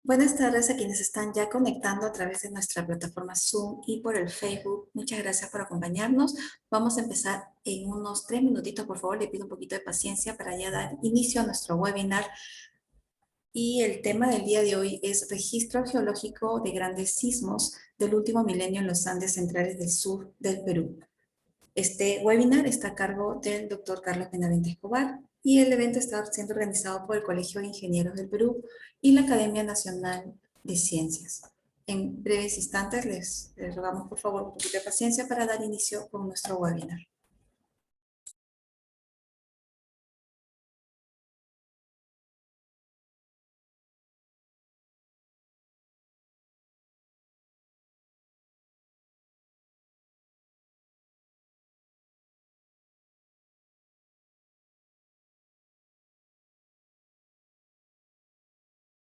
Buenas tardes a quienes están ya conectando a través de nuestra plataforma Zoom y por el Facebook. Muchas gracias por acompañarnos. Vamos a empezar en unos 3 minutitos, por favor. Le pido un poquito de paciencia para ya dar inicio a nuestro webinar. Y el tema del día de hoy es registro geológico de grandes sismos del último milenio en los Andes centrales del sur del Perú. Este webinar está a cargo del doctor Carlos Benavente Escobar y el evento está siendo organizado por el Colegio de Ingenieros del Perú y la Academia Nacional de Ciencias. En breves instantes les rogamos por favor un poquito de paciencia para dar inicio con nuestro webinar.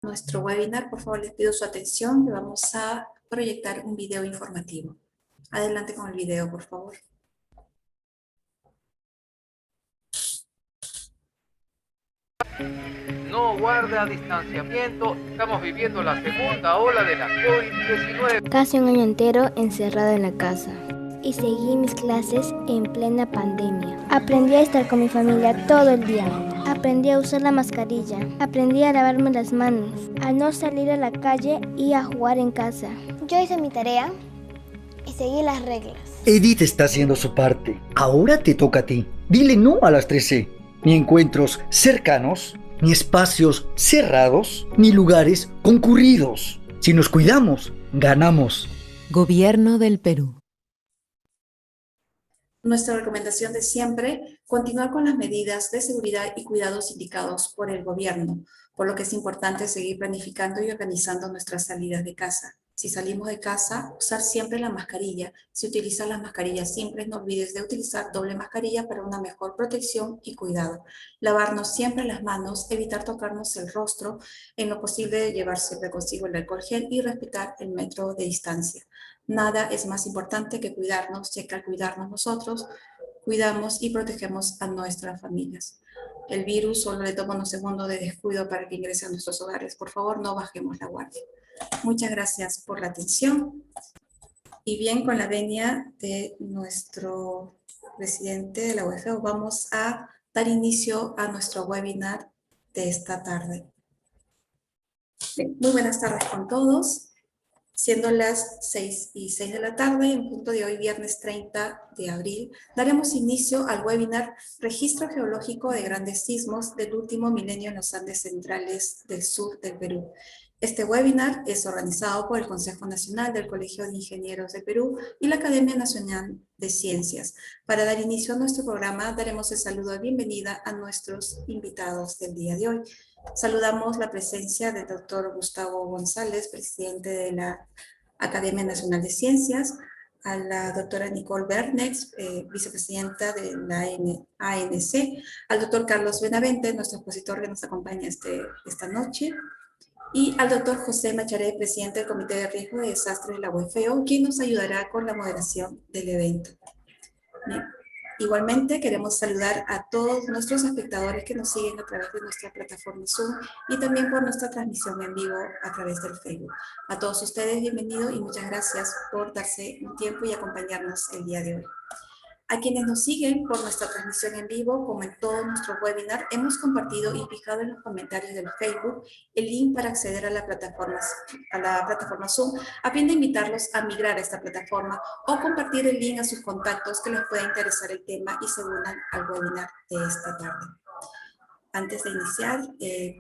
Nuestro webinar, por favor les pido su atención, le vamos a proyectar un video informativo. Adelante con el video, por favor. No guarda distanciamiento, estamos viviendo la segunda ola de la COVID-19. Casi un año entero encerrado en la casa. Y seguí mis clases en plena pandemia. Aprendí a estar con mi familia todo el día. Aprendí a usar la mascarilla. Aprendí a lavarme las manos. A no salir a la calle y a jugar en casa. Yo hice mi tarea y seguí las reglas. Edith está haciendo su parte. Ahora te toca a ti. Dile no a las 3C. Ni encuentros cercanos, ni espacios cerrados, ni lugares concurridos. Si nos cuidamos, ganamos. Gobierno del Perú. Nuestra recomendación de siempre, continuar con las medidas de seguridad y cuidados indicados por el gobierno, por lo que es importante seguir planificando y organizando nuestras salidas de casa. Si salimos de casa, usar siempre la mascarilla. Si utilizas las mascarillas simples, no olvides de utilizar doble mascarilla para una mejor protección y cuidado. Lavarnos siempre las manos, evitar tocarnos el rostro, en lo posible llevar siempre consigo el alcohol gel y respetar el metro de distancia. Nada es más importante que cuidarnos, ya que al cuidarnos nosotros, cuidamos y protegemos a nuestras familias. El virus solo le toma unos segundos de descuido para que ingrese a nuestros hogares. Por favor, no bajemos la guardia. Muchas gracias por la atención. Y bien, con la venia de nuestro presidente de la UFO, vamos a dar inicio a nuestro webinar de esta tarde. Bien, muy buenas tardes con todos. Siendo las 6:06 de la tarde, en punto de hoy, viernes 30 de abril, daremos inicio al webinar Registro Geológico de Grandes Sismos del último milenio en los Andes centrales del sur del Perú. Este webinar es organizado por el Consejo Nacional del Colegio de Ingenieros del Perú y la Academia Nacional de Ciencias. Para dar inicio a nuestro programa, daremos el saludo de bienvenida a nuestros invitados del día de hoy. Saludamos la presencia del doctor Gustavo González, presidente de la Academia Nacional de Ciencias, a la doctora Nicole Bernex, vicepresidenta de la ANC, al doctor Carlos Benavente, nuestro expositor que nos acompaña esta noche, y al doctor José Macharé, presidente del Comité de Riesgo de Desastres de la UFO, quien nos ayudará con la moderación del evento. Bien. Igualmente queremos saludar a todos nuestros espectadores que nos siguen a través de nuestra plataforma Zoom y también por nuestra transmisión en vivo a través del Facebook. A todos ustedes bienvenidos y muchas gracias por darse un tiempo y acompañarnos el día de hoy. A quienes nos siguen por nuestra transmisión en vivo, como en todo nuestro webinar, hemos compartido y fijado en los comentarios del Facebook el link para acceder a la plataforma Zoom, a fin de invitarlos a migrar a esta plataforma o compartir el link a sus contactos que les pueda interesar el tema y se unan al webinar de esta tarde. Antes de iniciar,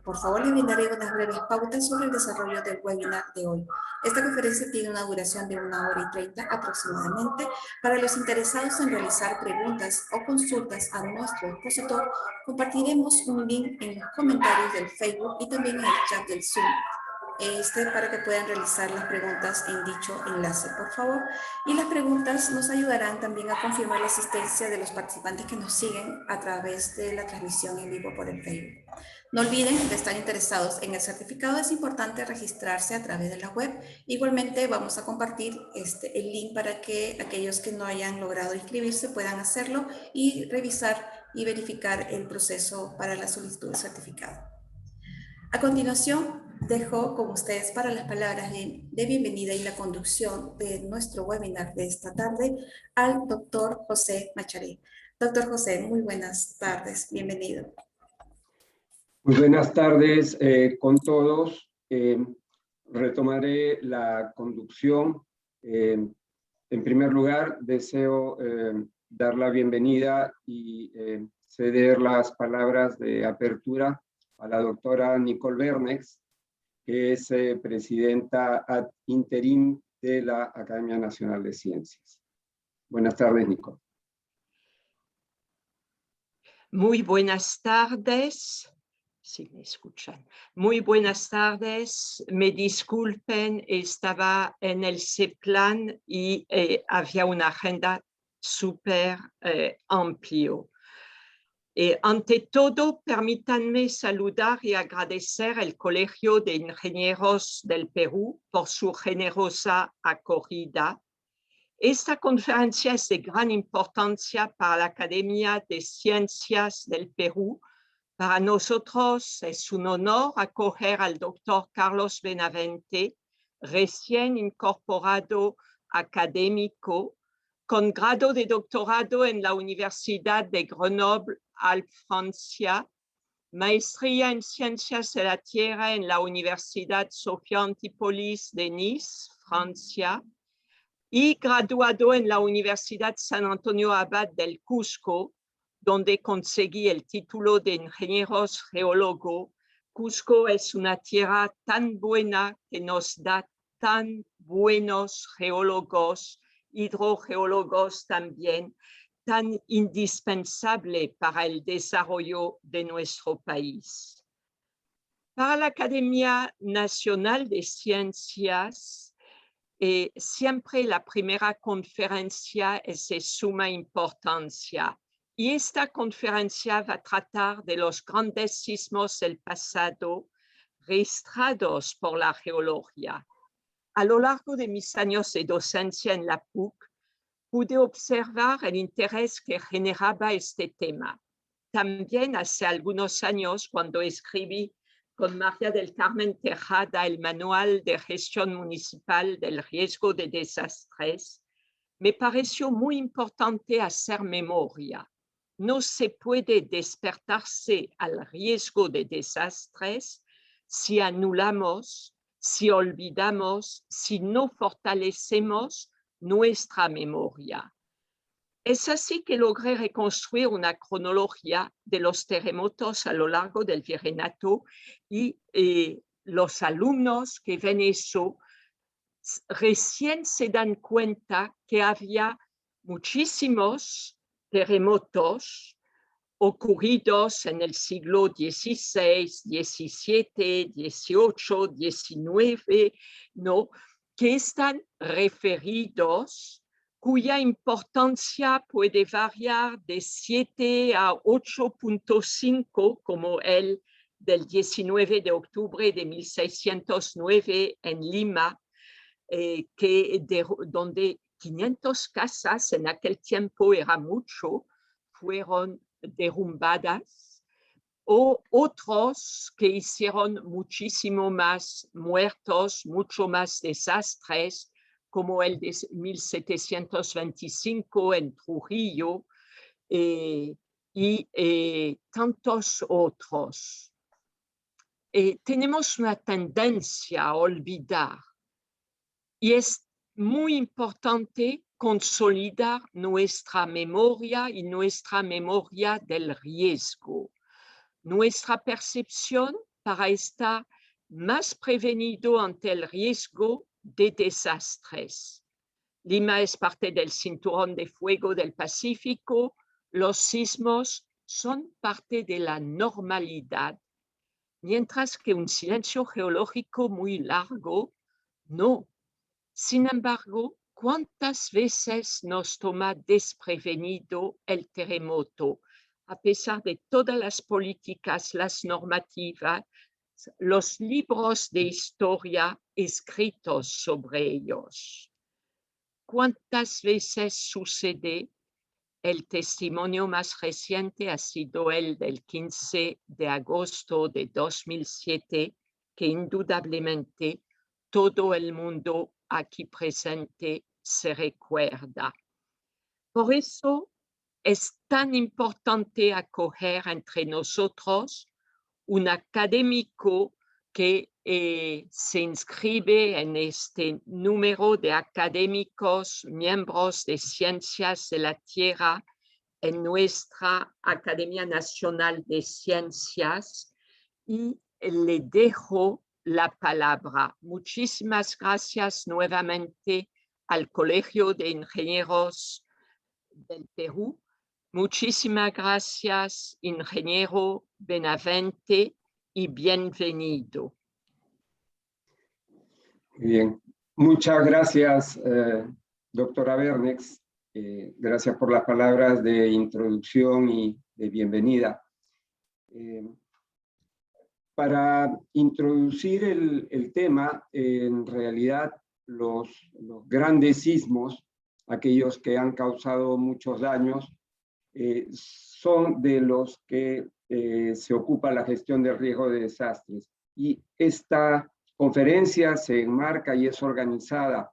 por favor, les brindaré unas breves pautas sobre el desarrollo del webinar de hoy. Esta conferencia tiene una duración de 1h30 aproximadamente. Para los interesados en realizar preguntas o consultas a nuestro expositor, compartiremos un link en los comentarios del Facebook y también en el chat del Zoom. Para que puedan realizar las preguntas en dicho enlace, por favor. Y las preguntas nos ayudarán también a confirmar la asistencia de los participantes que nos siguen a través de la transmisión en vivo por el Facebook. No olviden de estar interesados en el certificado. Es importante registrarse a través de la web. Igualmente vamos a compartir el link para que aquellos que no hayan logrado inscribirse puedan hacerlo y revisar y verificar el proceso para la solicitud de certificado. A continuación, Dejo con ustedes para las palabras de bienvenida y la conducción de nuestro webinar de esta tarde al doctor José Macharé. Doctor José, muy buenas tardes, bienvenido. Muy buenas tardes con todos. Retomaré la conducción. En primer lugar, deseo dar la bienvenida y ceder las palabras de apertura a la doctora Nicole Bernex, que es presidenta ad interim de la Academia Nacional de Ciencias. Buenas tardes, Nicole. Muy buenas tardes. Si me escuchan. Muy buenas tardes. Me disculpen, estaba en el CEPLAN y había una agenda súper amplio. Ante todo, permítanme saludar y agradecer al Colegio de Ingenieros del Perú por su generosa acogida. Esta conferencia es de gran importancia para la Academia de Ciencias del Perú. Para nosotros es un honor acoger al doctor Carlos Benavente, recién incorporado académico, con grado de doctorado en la Universidad de Grenoble-Alpes, Francia, maestría en Ciencias de la Tierra en la Universidad Sophia Antipolis de Nice, Francia, y graduado en la Universidad San Antonio Abad del Cusco, donde conseguí el título de ingeniero geólogo. Cusco es una tierra tan buena que nos da tan buenos geólogos, hidrogeólogos también, tan indispensable para el desarrollo de nuestro país. Para la Academia Nacional de Ciencias, siempre la primera conferencia es de suma importancia. Y esta conferencia va a tratar de los grandes sismos del pasado registrados por la geología. A lo largo de mis años de docencia en la PUC, pude observar el interés que generaba este tema. También hace algunos años, cuando escribí con María del Carmen Tejada el Manual de Gestión Municipal del Riesgo de Desastres, me pareció muy importante hacer memoria. No se puede despertarse al riesgo de desastres si anulamos, si olvidamos, si no fortalecemos nuestra memoria. Es así que logré reconstruir una cronología de los terremotos a lo largo del Virreinato y los alumnos que ven eso recién se dan cuenta que había muchísimos terremotos ocurridos en el siglo XVI, XVII, XVIII, XIX, ¿no? Que están referidos, cuya importancia puede variar de 7 a 8.5, como el del 19 de octubre de 1609 en Lima, donde 500 casas, en aquel tiempo era mucho, fueron derrumbadas, o otros que hicieron muchísimo más muertos, mucho más desastres, como el de 1725 en Trujillo, y tantos otros. Tenemos una tendencia a olvidar, y es muy importante consolidar nuestra memoria y nuestra memoria del riesgo. Nuestra percepción para estar más prevenido ante el riesgo de desastres. Lima es parte del cinturón de fuego del Pacífico. Los sismos son parte de la normalidad, mientras que un silencio geológico muy largo, no. Sin embargo, ¿cuántas veces nos toma desprevenido el terremoto? A pesar de todas las políticas, las normativas, los libros de historia escritos sobre ellos. ¿Cuántas veces sucede? El testimonio más reciente ha sido el del 15 de agosto de 2007, que indudablemente todo el mundo aquí presente se recuerda. Por eso es tan importante acoger entre nosotros un académico que se inscribe en este número de académicos, miembros de Ciencias de la Tierra en nuestra Academia Nacional de Ciencias, y le dejo la palabra. Muchísimas gracias nuevamente al Colegio de Ingenieros del Perú. Muchísimas gracias, ingeniero Benavente, y bienvenido. Bien, muchas gracias, doctora Bernex. Gracias por las palabras de introducción y de bienvenida. Para introducir el tema, en realidad los grandes sismos, aquellos que han causado muchos daños, son de los que se ocupa la gestión del riesgo de desastres. Y esta conferencia se enmarca y es organizada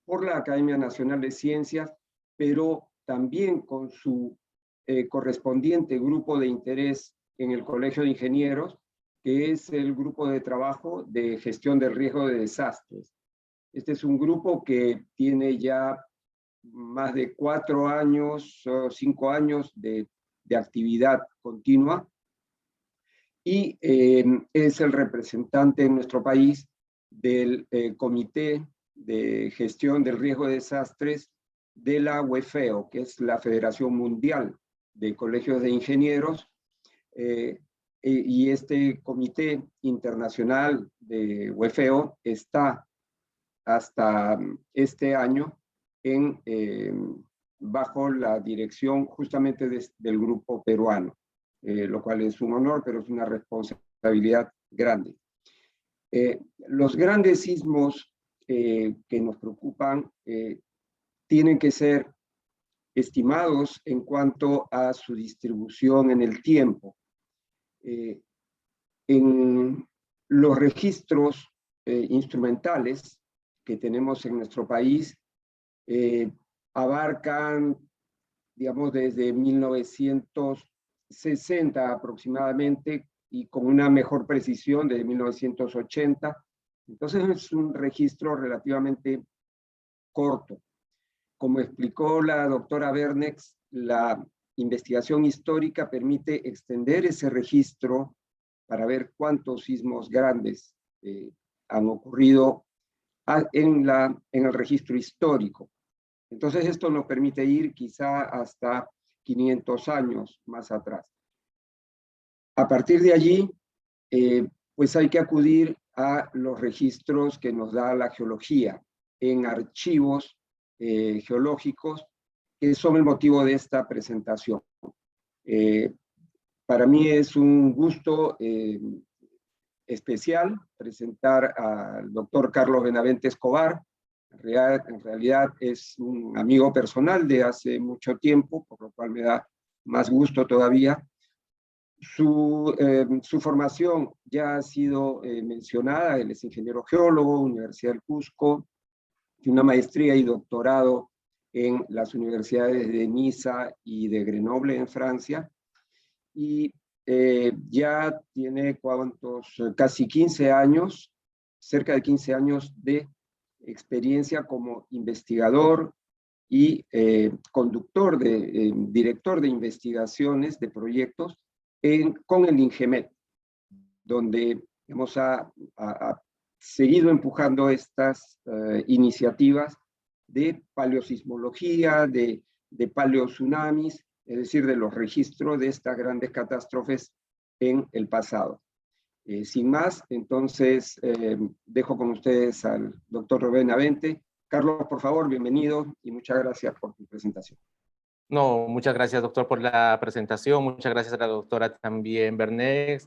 por la Academia Nacional de Ciencias, pero también con su correspondiente grupo de interés en el Colegio de Ingenieros, que es el grupo de trabajo de gestión del riesgo de desastres. Este es un grupo que tiene ya más de 4 años o 5 años de actividad continua, y es el representante en nuestro país del Comité de Gestión del Riesgo de Desastres de la WFEO, que es la Federación Mundial de Colegios de Ingenieros, y este Comité Internacional de WFEO está hasta este año bajo la dirección justamente del grupo peruano, lo cual es un honor, pero es una responsabilidad grande. Los grandes sismos que nos preocupan tienen que ser estimados en cuanto a su distribución en el tiempo. En los registros instrumentales que tenemos en nuestro país, abarcan, digamos, desde 1960 aproximadamente, y con una mejor precisión desde 1980. Entonces es un registro relativamente corto. Como explicó la doctora Bernex, la investigación histórica permite extender ese registro para ver cuántos sismos grandes han ocurrido en el registro histórico. Entonces esto nos permite ir quizá hasta 500 años más atrás. A partir de allí, pues hay que acudir a los registros que nos da la geología en archivos geológicos, que son el motivo de esta presentación. Para mí es un gusto especial presentar al doctor Carlos Benavente Escobar. En realidad es un amigo personal de hace mucho tiempo, por lo cual me da más gusto todavía. Su formación ya ha sido mencionada. Él es ingeniero geólogo, Universidad del Cusco, tiene una maestría y doctorado en las universidades de Niza y de Grenoble en Francia, y ya tiene casi 15 años, cerca de 15 años de experiencia como investigador y director de investigaciones de proyectos con el INGEMET, donde hemos seguido empujando estas iniciativas de paleosismología, de paleotsunamis, es decir, de los registros de estas grandes catástrofes en el pasado. Sin más, entonces dejo con ustedes al doctor Benavente. Carlos, por favor, bienvenido y muchas gracias por tu presentación. No, muchas gracias, doctor, por la presentación. Muchas gracias a la doctora también Bernex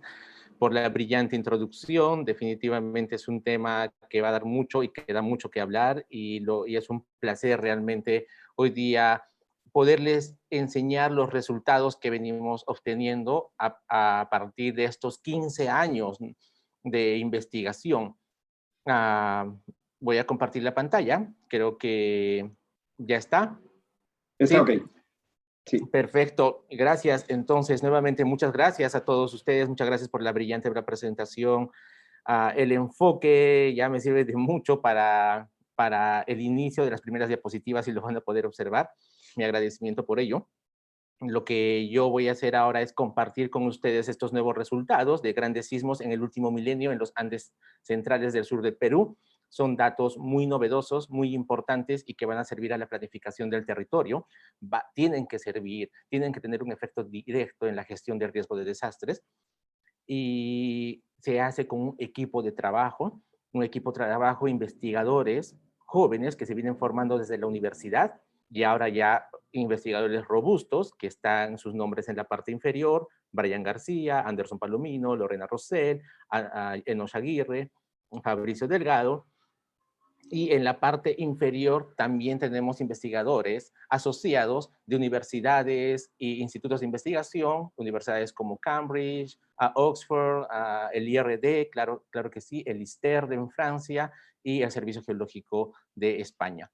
por la brillante introducción. Definitivamente es un tema que va a dar mucho y que da mucho que hablar, y es un placer realmente hoy día poderles enseñar los resultados que venimos obteniendo a partir de estos 15 años de investigación. Voy a compartir la pantalla. Creo que ya está. Está ¿Sí? ok. Sí. Perfecto, gracias. Entonces, nuevamente, muchas gracias a todos ustedes. Muchas gracias por la brillante presentación. El enfoque ya me sirve de mucho para el inicio de las primeras diapositivas y lo van a poder observar. Mi agradecimiento por ello. Lo que yo voy a hacer ahora es compartir con ustedes estos nuevos resultados de grandes sismos en el último milenio en los Andes centrales del sur del Perú. Son datos muy novedosos, muy importantes y que van a servir a la planificación del territorio. Tienen que servir, tienen que tener un efecto directo en la gestión del riesgo de desastres. Y se hace con un equipo de trabajo, investigadores jóvenes que se vienen formando desde la universidad y ahora ya investigadores robustos que están sus nombres en la parte inferior: Brian García, Anderson Palomino, Lorena Rosell, Enoch Aguirre, Fabricio Delgado. Y en la parte inferior también tenemos investigadores asociados de universidades e institutos de investigación, universidades como Cambridge, Oxford, el IRD, claro que sí, el ISTER en Francia y el Servicio Geológico de España.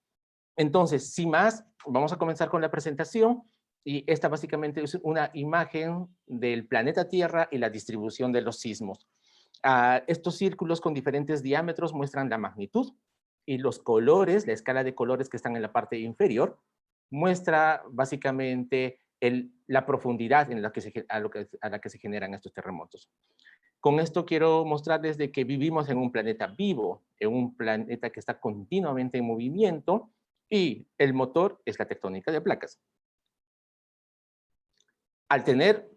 Entonces, sin más, vamos a comenzar con la presentación. Y esta básicamente es una imagen del planeta Tierra y la distribución de los sismos. Estos círculos con diferentes diámetros muestran la magnitud, y los colores, la escala de colores que están en la parte inferior, muestra básicamente la profundidad en la que a la que se generan estos terremotos. Con esto quiero mostrarles de que vivimos en un planeta vivo, en un planeta que está continuamente en movimiento, y el motor es la tectónica de placas. Al tener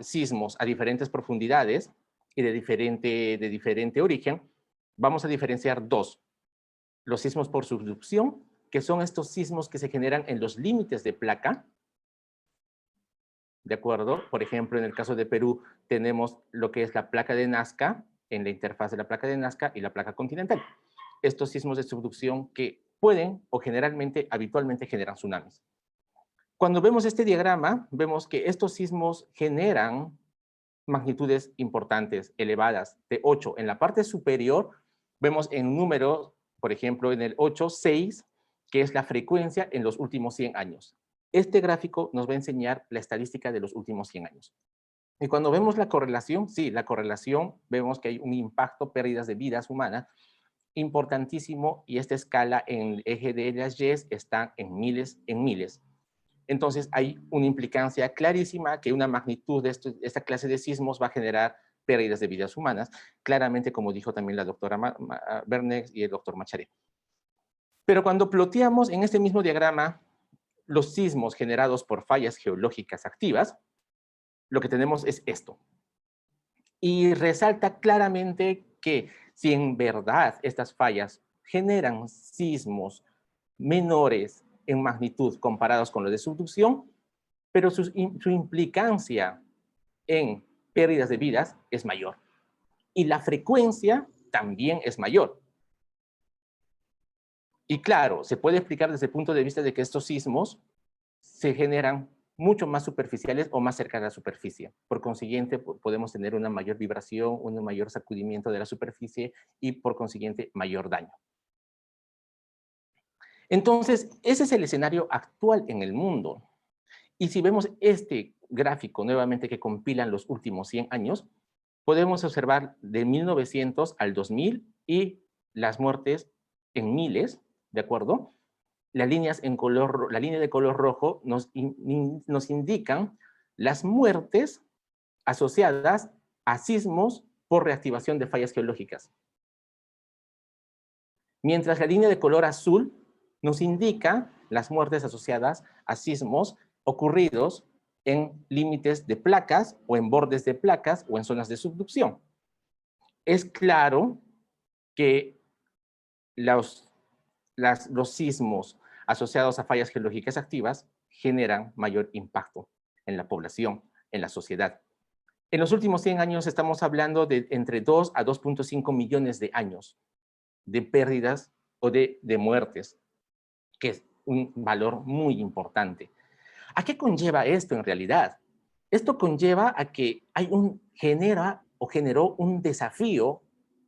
sismos a diferentes profundidades y de diferente origen, vamos a diferenciar dos: los sismos por subducción, que son estos sismos que se generan en los límites de placa, ¿de acuerdo? Por ejemplo, en el caso de Perú, tenemos lo que es la placa de Nazca, en la interfaz de la placa de Nazca y la placa continental. Estos sismos de subducción que pueden o habitualmente generan tsunamis. Cuando vemos este diagrama, vemos que estos sismos generan magnitudes importantes, elevadas, de 8. En la parte superior vemos en números, por ejemplo, en el 8, 6, que es la frecuencia en los últimos 100 años. Este gráfico nos va a enseñar la estadística de los últimos 100 años. Y cuando vemos la correlación, sí, la correlación, vemos que hay un impacto, pérdidas de vidas humanas, importantísimo, y esta escala en el eje de las Y está en miles, Entonces hay una implicancia clarísima que una magnitud de esta clase de sismos va a generar pérdidas de vidas humanas, claramente, como dijo también la doctora Bernex y el doctor Macharé. Pero cuando ploteamos en este mismo diagrama los sismos generados por fallas geológicas activas, lo que tenemos es esto. Y resalta claramente que si en verdad estas fallas generan sismos menores en magnitud comparados con los de subducción, pero su implicancia en pérdidas de vidas es mayor. Y la frecuencia también es mayor. Y claro, se puede explicar desde el punto de vista de que estos sismos se generan mucho más superficiales o más cerca de la superficie. Por consiguiente, podemos tener una mayor vibración, un mayor sacudimiento de la superficie y por consiguiente mayor daño. Entonces, ese es el escenario actual en el mundo. Y si vemos este gráfico nuevamente que compilan los últimos 100 años, podemos observar de 1900 al 2000 y las muertes en miles, ¿de acuerdo? Las líneas la línea de color rojo nos indican las muertes asociadas a sismos por reactivación de fallas geológicas. Mientras la línea de color azul nos indica las muertes asociadas a sismos ocurridos en límites de placas o en bordes de placas o en zonas de subducción. Es claro que los sismos asociados a fallas geológicas activas generan mayor impacto en la población, en la sociedad. En los últimos 100 años estamos hablando de entre 2 a 2.5 millones de años de pérdidas o de muertes, que es un valor muy importante. ¿A qué conlleva esto en realidad? Esto conlleva a que genera o generó un desafío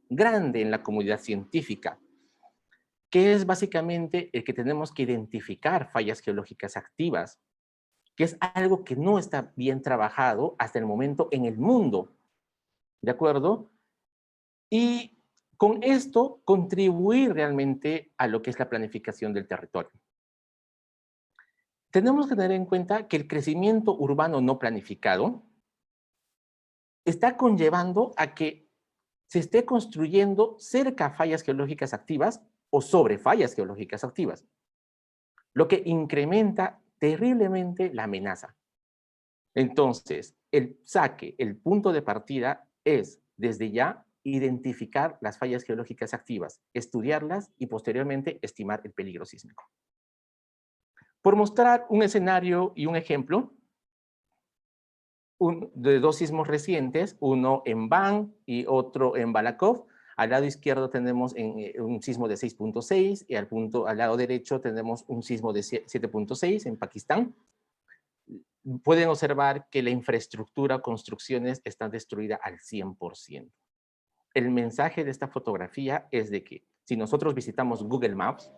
grande en la comunidad científica, que es básicamente el que tenemos que identificar fallas geológicas activas, que es algo que no está bien trabajado hasta el momento en el mundo, ¿de acuerdo? Y con esto contribuir realmente a lo que es la planificación del territorio. Tenemos que tener en cuenta que el crecimiento urbano no planificado está conllevando a que se esté construyendo cerca a fallas geológicas activas o sobre fallas geológicas activas, lo que incrementa terriblemente la amenaza. Entonces, el punto de partida es, desde ya, identificar las fallas geológicas activas, estudiarlas y posteriormente estimar el peligro sísmico. Por mostrar un escenario y un ejemplo, de dos sismos recientes, uno en Van y otro en Balakov. Al lado izquierdo tenemos un sismo de 6.6 y al lado derecho tenemos un sismo de 7.6 en Pakistán. Pueden observar que la infraestructura, construcciones están destruidas al 100%. El mensaje de esta fotografía es de que si nosotros visitamos Google Maps,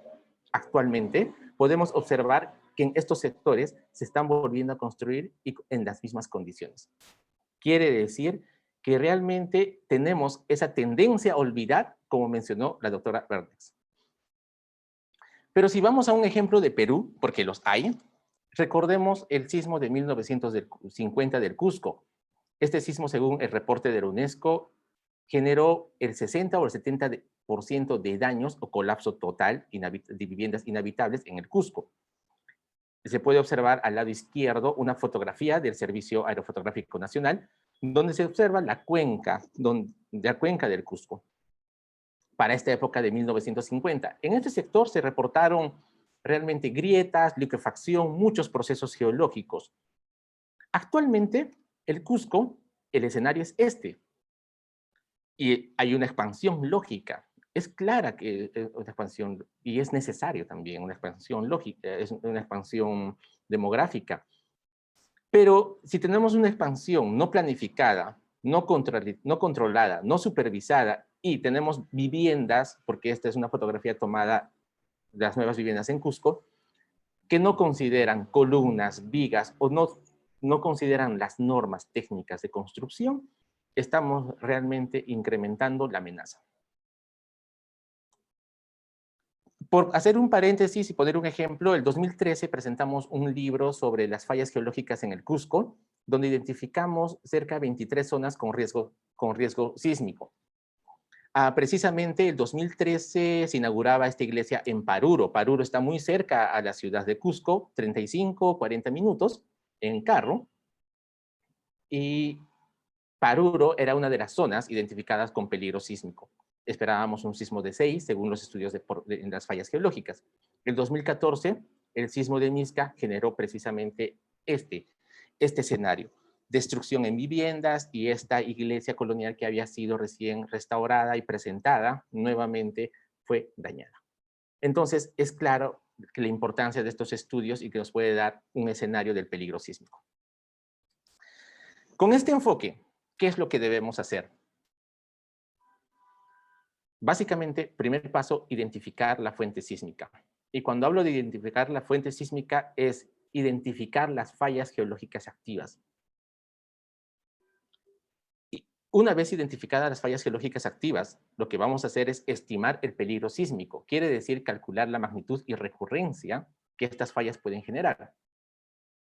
actualmente podemos observar que en estos sectores se están volviendo a construir y en las mismas condiciones. Quiere decir que realmente tenemos esa tendencia a olvidar, como mencionó la doctora Bernex. Pero si vamos a un ejemplo de Perú, porque los hay, recordemos el sismo de 1950 del Cusco. Este sismo, según el reporte de la UNESCO, generó el 60 o el 70% de daños o colapso total de viviendas inhabitables en el Cusco. Se puede observar al lado izquierdo una fotografía del Servicio Aerofotográfico Nacional, donde se observa la cuenca del Cusco, para esta época de 1950. En este sector se reportaron realmente grietas, liquefacción, muchos procesos geológicos. Actualmente, el Cusco, el escenario es este, y hay una expansión lógica. Es clara que es una expansión, y es necesario también una expansión lógica, es una expansión demográfica. Pero si tenemos una expansión no planificada, no controlada, no supervisada, y tenemos viviendas, porque esta es una fotografía tomada de las nuevas viviendas en Cusco, que no consideran columnas, vigas, o no consideran las normas técnicas de construcción, estamos realmente incrementando la amenaza. Por hacer un paréntesis y poner un ejemplo, el 2013 presentamos un libro sobre las fallas geológicas en el Cusco, donde identificamos cerca de 23 zonas con riesgo sísmico. Precisamente el 2013 se inauguraba esta iglesia en Paruro. Paruro está muy cerca a la ciudad de Cusco, 35, 40 minutos en carro. Y Paruro era una de las zonas identificadas con peligro sísmico. Esperábamos un sismo de 6, según los estudios en las fallas geológicas. En 2014, el sismo de Misca generó precisamente este escenario. Destrucción en viviendas y esta iglesia colonial que había sido recién restaurada y presentada nuevamente fue dañada. Entonces, es claro que la importancia de estos estudios y que nos puede dar un escenario del peligro sísmico. Con este enfoque, ¿qué es lo que debemos hacer? Básicamente, primer paso, identificar la fuente sísmica. Y cuando hablo de identificar la fuente sísmica es identificar las fallas geológicas activas. Y una vez identificadas las fallas geológicas activas, lo que vamos a hacer es estimar el peligro sísmico. Quiere decir calcular la magnitud y recurrencia que estas fallas pueden generar.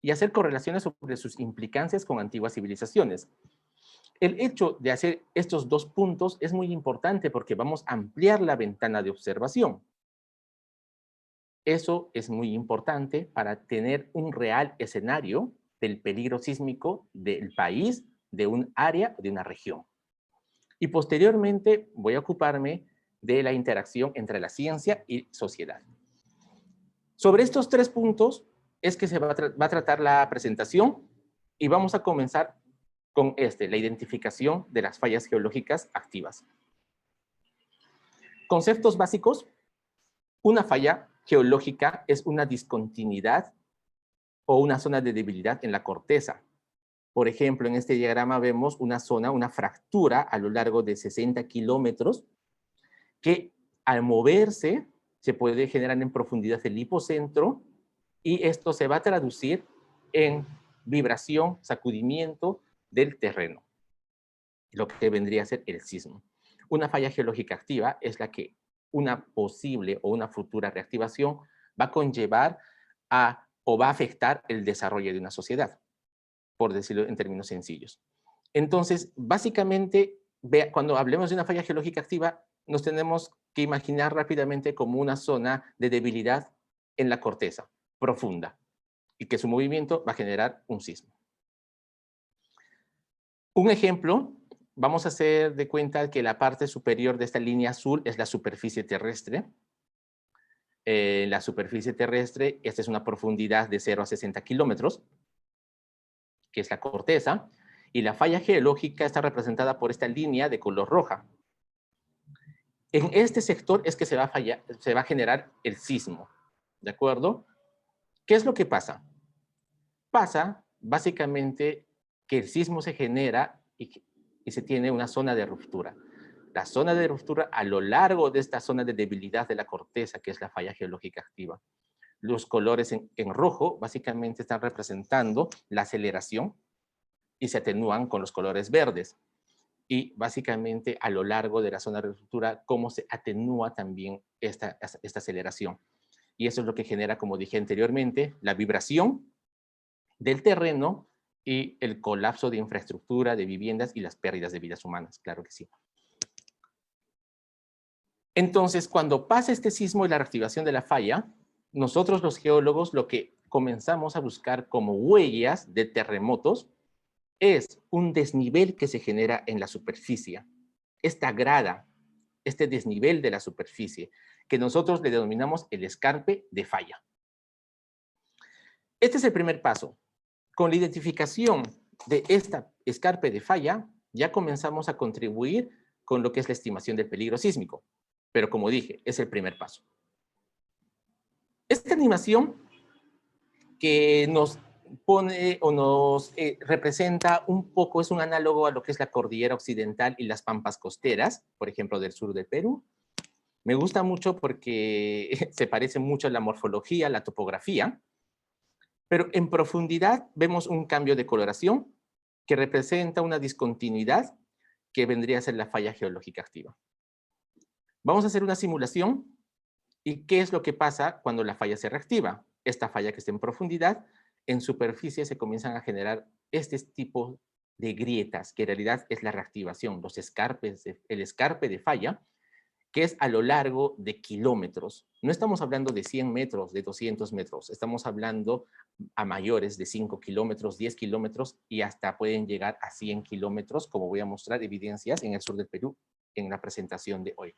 Y hacer correlaciones sobre sus implicancias con antiguas civilizaciones. El hecho de hacer estos dos puntos es muy importante porque vamos a ampliar la ventana de observación. Eso es muy importante para tener un real escenario del peligro sísmico del país, de un área, de una región. Y posteriormente voy a ocuparme de la interacción entre la ciencia y sociedad. Sobre estos tres puntos es que se va a tratar la presentación y vamos a comenzar con la identificación de las fallas geológicas activas. Conceptos básicos. Una falla geológica es una discontinuidad o una zona de debilidad en la corteza Por ejemplo, en este diagrama vemos una zona, una fractura a lo largo de 60 kilómetros, que al moverse se puede generar en profundidad el hipocentro, y esto se va a traducir en vibración, sacudimiento del terreno, lo que vendría a ser el sismo. Una falla geológica activa es la que una posible o una futura reactivación va a conllevar o va a afectar el desarrollo de una sociedad, por decirlo en términos sencillos. Entonces, básicamente, cuando hablemos de una falla geológica activa, nos tenemos que imaginar rápidamente como una zona de debilidad en la corteza profunda, y que su movimiento va a generar un sismo. Un ejemplo, vamos a hacer de cuenta que la parte superior de esta línea azul es la superficie terrestre. La superficie terrestre, esta es una profundidad de 0 a 60 kilómetros, que es la corteza, y la falla geológica está representada por esta línea de color roja. En este sector es que se va a generar el sismo, ¿de acuerdo? ¿Qué es lo que pasa? Pasa, básicamente, que el sismo se genera y se tiene una zona de ruptura. La zona de ruptura a lo largo de esta zona de debilidad de la corteza, que es la falla geológica activa. Los colores en rojo, básicamente, están representando la aceleración y se atenúan con los colores verdes. Y, básicamente, a lo largo de la zona de ruptura, cómo se atenúa también esta aceleración. Y eso es lo que genera, como dije anteriormente, la vibración del terreno y el colapso de infraestructura, de viviendas y las pérdidas de vidas humanas, claro que sí. Entonces, cuando pasa este sismo y la reactivación de la falla, nosotros los geólogos lo que comenzamos a buscar como huellas de terremotos es un desnivel que se genera en la superficie. Esta grada, este desnivel de la superficie, que nosotros le denominamos el escarpe de falla. Este es el primer paso. Con la identificación de esta escarpe de falla, ya comenzamos a contribuir con lo que es la estimación del peligro sísmico. Pero como dije, es el primer paso. Esta animación que nos pone o nos representa un poco, es un análogo a lo que es la cordillera occidental y las pampas costeras, por ejemplo, del sur del Perú. Me gusta mucho porque se parece mucho a la morfología, la topografía, pero en profundidad vemos un cambio de coloración que representa una discontinuidad que vendría a ser la falla geológica activa. Vamos a hacer una simulación. ¿Y qué es lo que pasa cuando la falla se reactiva? Esta falla que está en profundidad, en superficie se comienzan a generar este tipo de grietas, que en realidad es la reactivación, los escarpes, el escarpe de falla, que es a lo largo de kilómetros. No estamos hablando de 100 metros, de 200 metros, estamos hablando a mayores de 5 kilómetros, 10 kilómetros y hasta pueden llegar a 100 kilómetros, como voy a mostrar evidencias en el sur del Perú en la presentación de hoy.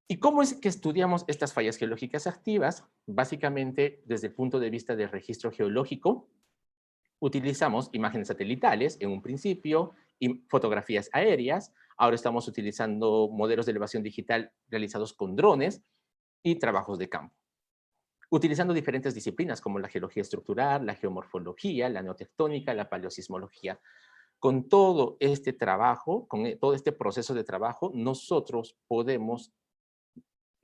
¿Y cómo es que estudiamos estas fallas geológicas activas? Básicamente, desde el punto de vista del registro geológico, utilizamos imágenes satelitales en un principio y fotografías aéreas. Ahora estamos utilizando modelos de elevación digital realizados con drones y trabajos de campo. Utilizando diferentes disciplinas como la geología estructural, la geomorfología, la neotectónica, la paleosismología. Con todo este trabajo, con todo este proceso de trabajo, nosotros podemos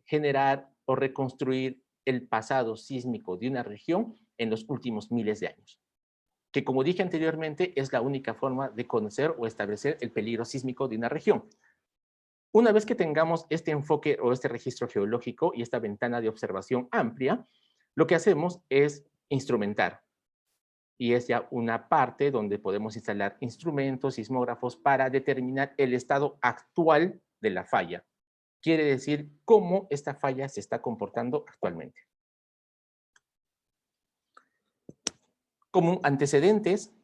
generar o reconstruir el pasado sísmico de una región en los últimos miles de años. Que, como dije anteriormente, es la única forma de conocer o establecer el peligro sísmico de una región. Una vez que tengamos este enfoque o este registro geológico y esta ventana de observación amplia, lo que hacemos es instrumentar. Y es ya una parte donde podemos instalar instrumentos, sismógrafos, para determinar el estado actual de la falla. Quiere decir cómo esta falla se está comportando actualmente. Como antecedentes,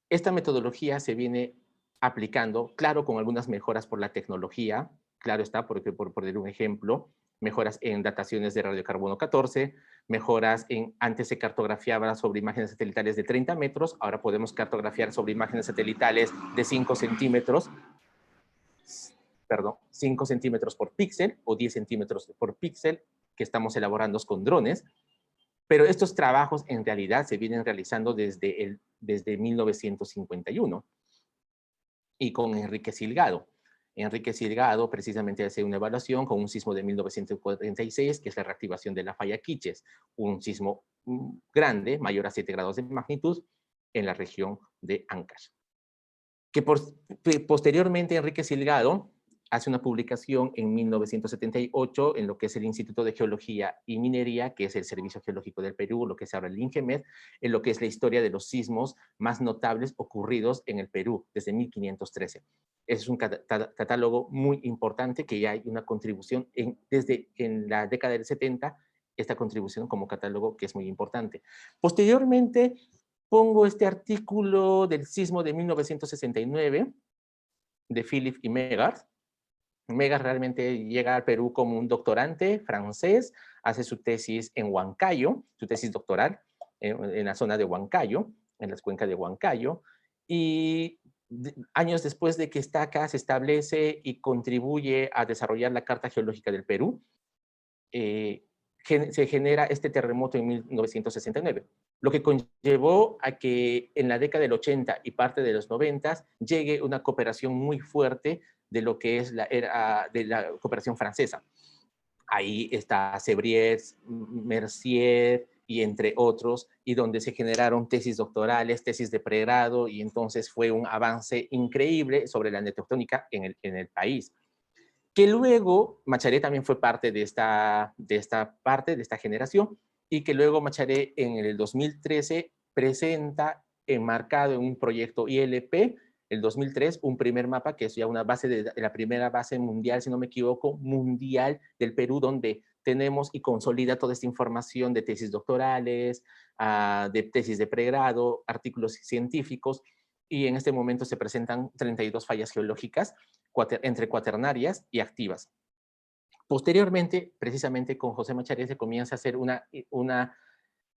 esta metodología se viene aplicando, claro, con algunas mejoras por la tecnología, claro está, porque por poner un ejemplo, mejoras en dataciones de radiocarbono 14, mejoras en, antes se cartografiaba sobre imágenes satelitales de 30 metros, ahora podemos cartografiar sobre imágenes satelitales de 5 centímetros, 5 centímetros por píxel o 10 centímetros por píxel que estamos elaborando con drones. Pero estos trabajos en realidad se vienen realizando desde 1951 y con Enrique Silgado. Enrique Silgado precisamente hace una evaluación con un sismo de 1946, que es la reactivación de la falla Quiches, un sismo grande, mayor a 7 grados de magnitud, en la región de Ancash. Que posteriormente Enrique Silgado hace una publicación en 1978 en lo que es el Instituto de Geología y Minería, que es el Servicio Geológico del Perú, lo que es ahora el INGEMED, en lo que es la historia de los sismos más notables ocurridos en el Perú desde 1513. Es un catálogo muy importante que ya hay una contribución desde en la década del 70, esta contribución como catálogo que es muy importante. Posteriormente pongo este artículo del sismo de 1969 de Philip y Megard. Megard realmente llega al Perú como un doctorante francés, hace su tesis en Huancayo, su tesis doctoral en la zona de Huancayo, en las cuencas de Huancayo, y años después de que está acá se establece y contribuye a desarrollar la Carta Geológica del Perú, se genera este terremoto en 1969, lo que conllevó a que en la década del 80 y parte de los 90 llegue una cooperación muy fuerte de lo que es de la cooperación francesa. Ahí está Sevriers, Mercier y entre otros, y donde se generaron tesis doctorales, tesis de pregrado, y entonces fue un avance increíble sobre la neotectónica en el país. Que luego Macharé también fue parte de esta generación, y que luego Macharé en el 2013 presenta enmarcado en un proyecto ILP, el 2003, un primer mapa que es ya una base de la primera base mundial, si no me equivoco, mundial del Perú, donde tenemos y consolida toda esta información de tesis doctorales, de tesis de pregrado, artículos científicos, y en este momento se presentan 32 fallas geológicas entre cuaternarias y activas. Posteriormente, precisamente con José Macharé se comienza a hacer una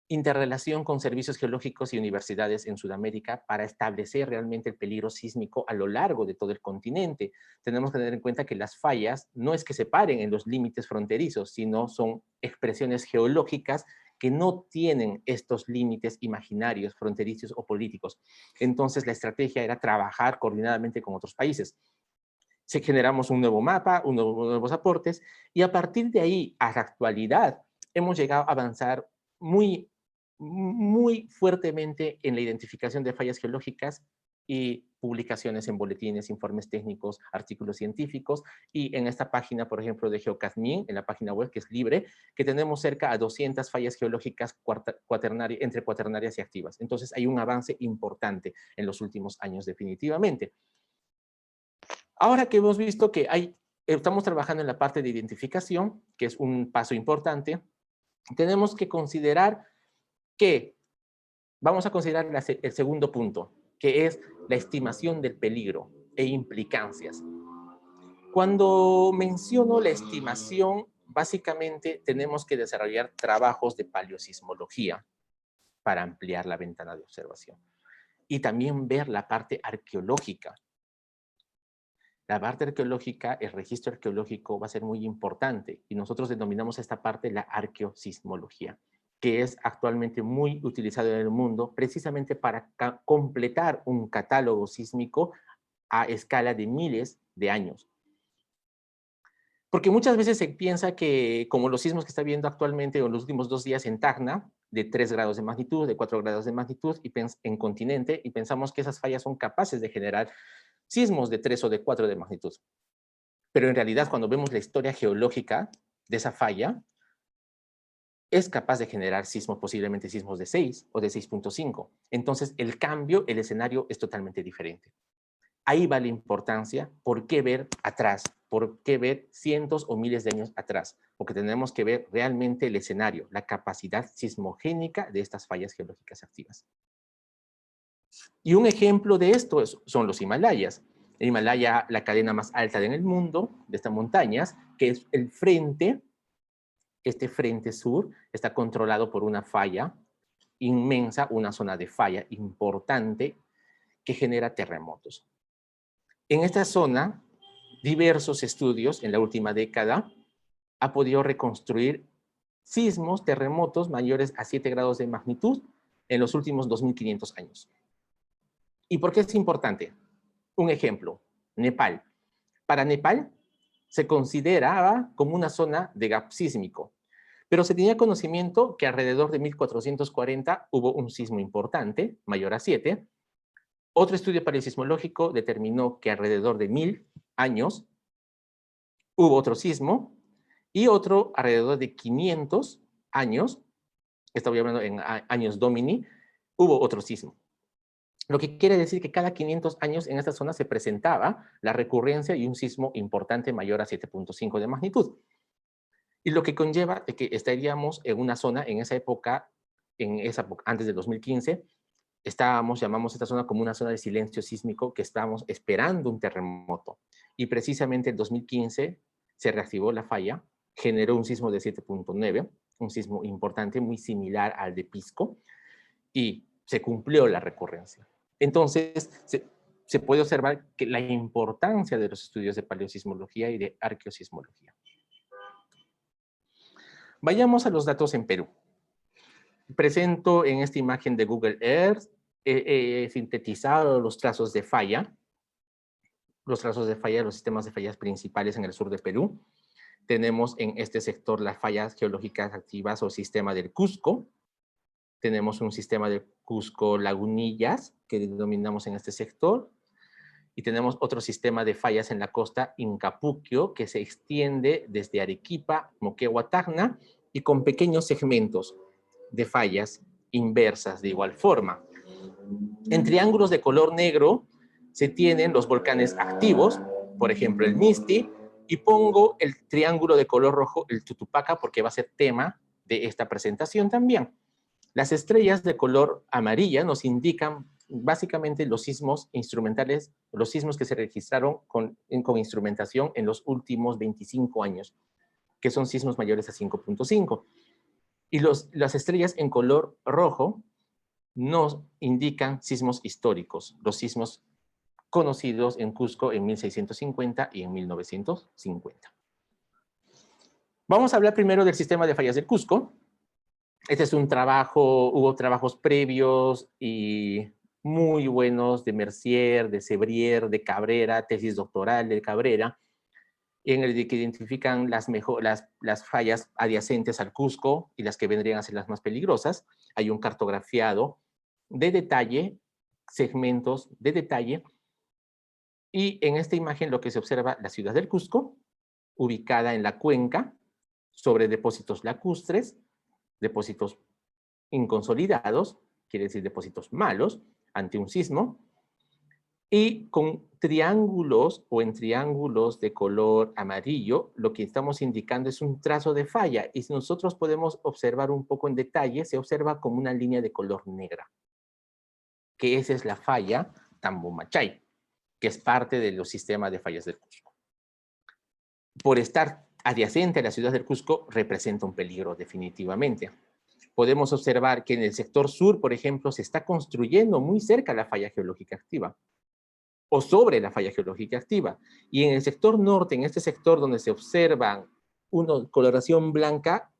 interrelación con servicios geológicos y universidades en Sudamérica para establecer realmente el peligro sísmico a lo largo de todo el continente. Tenemos que tener en cuenta que las fallas no es que se paren en los límites fronterizos, sino son expresiones geológicas que no tienen estos límites imaginarios, fronterizos o políticos. Entonces la estrategia era trabajar coordinadamente con otros países. Generamos un nuevo mapa, nuevos aportes, y a partir de ahí, a la actualidad, hemos llegado a avanzar muy fuertemente en la identificación de fallas geológicas y publicaciones en boletines, informes técnicos, artículos científicos, y en esta página, por ejemplo, de GeoCazMin, en la página web que es libre, que tenemos cerca a 200 fallas geológicas entre cuaternarias y activas. Entonces hay un avance importante en los últimos años definitivamente. Ahora que hemos visto que estamos trabajando en la parte de identificación, que es un paso importante, tenemos que considerar que, vamos a considerar el segundo punto, que es la estimación del peligro e implicancias. Cuando menciono la estimación, básicamente tenemos que desarrollar trabajos de paleosismología para ampliar la ventana de observación. Y también ver la parte arqueológica. La parte arqueológica, el registro arqueológico va a ser muy importante, y nosotros denominamos esta parte la arqueosismología, que es actualmente muy utilizado en el mundo precisamente para completar un catálogo sísmico a escala de miles de años. Porque muchas veces se piensa que, como los sismos que está viendo actualmente en los últimos 2 días en Tacna, de 3 grados de magnitud, de 4 grados de magnitud, y en continente, y pensamos que esas fallas son capaces de generar sismos de 3 o de 4 de magnitud. Pero en realidad, cuando vemos la historia geológica de esa falla, es capaz de generar sismos, posiblemente sismos de 6 o de 6.5. Entonces, el cambio, el escenario es totalmente diferente. Ahí va la importancia, ¿por qué ver atrás? ¿Por qué ver cientos o miles de años atrás? Porque tenemos que ver realmente el escenario, la capacidad sismogénica de estas fallas geológicas activas. Y un ejemplo de esto son los Himalayas. El Himalaya, la cadena más alta en el mundo, de estas montañas, que es el frente, este frente sur, está controlado por una falla inmensa, una zona de falla importante que genera terremotos. En esta zona, diversos estudios en la última década han podido reconstruir sismos, terremotos mayores a 7 grados de magnitud en los últimos 2.500 años. ¿Y por qué es importante? Un ejemplo, Nepal. Para Nepal se consideraba como una zona de gap sísmico, pero se tenía conocimiento que alrededor de 1440 hubo un sismo importante, mayor a 7. Otro estudio paleosismológico determinó que alrededor de 1000 años hubo otro sismo, y otro alrededor de 500 años, estoy hablando en años Domini, hubo otro sismo. Lo que quiere decir que cada 500 años en esta zona se presentaba la recurrencia y un sismo importante mayor a 7.5 de magnitud. Y lo que conlleva de que estaríamos en una zona en esa época, antes del 2015, llamamos esta zona como una zona de silencio sísmico, que estábamos esperando un terremoto. Y precisamente en 2015 se reactivó la falla, generó un sismo de 7.9, un sismo importante, muy similar al de Pisco, y se cumplió la recurrencia. Entonces, se puede observar que la importancia de los estudios de paleosismología y de arqueosismología. Vayamos a los datos en Perú. Presento en esta imagen de Google Earth, he sintetizado los trazos de falla, los sistemas de fallas principales en el sur de Perú. Tenemos en este sector las fallas geológicas activas o sistema del Cusco. Tenemos un sistema del Cusco Lagunillas, que denominamos en este sector. Y tenemos otro sistema de fallas en la costa Incapuquio, que se extiende desde Arequipa, Moquegua, Tacna, y con pequeños segmentos de fallas inversas de igual forma. En triángulos de color negro se tienen los volcanes activos, por ejemplo el Misti, y pongo el triángulo de color rojo, el Tutupaca, porque va a ser tema de esta presentación también. Las estrellas de color amarilla nos indican básicamente los sismos instrumentales, los sismos que se registraron con instrumentación en los últimos 25 años, que son sismos mayores a 5.5. Y las estrellas en color rojo nos indican sismos históricos, los sismos conocidos en Cusco en 1650 y en 1950. Vamos a hablar primero del sistema de fallas del Cusco. Este es un trabajo, hubo trabajos previos y muy buenos de Mercier, de Sebrier, de Cabrera, tesis doctoral de Cabrera, en el que identifican las fallas adyacentes al Cusco y las que vendrían a ser las más peligrosas. Hay un cartografiado de detalle, segmentos de detalle, y en esta imagen lo que se observa, la ciudad del Cusco, ubicada en la cuenca, sobre depósitos lacustres, depósitos inconsolidados, quiere decir depósitos malos, ante un sismo, y con triángulos o en triángulos de color amarillo, lo que estamos indicando es un trazo de falla, y si nosotros podemos observar un poco en detalle, se observa como una línea de color negra, que esa es la falla Tambomachay, que es parte de los sistemas de fallas del Cusco. Por estar adyacente a la ciudad del Cusco, representa un peligro definitivamente. Podemos observar que en el sector sur, por ejemplo, se está construyendo muy cerca la falla geológica activa, o sobre la falla geológica activa. Y en el sector norte, en este sector donde se observa una coloración blanca,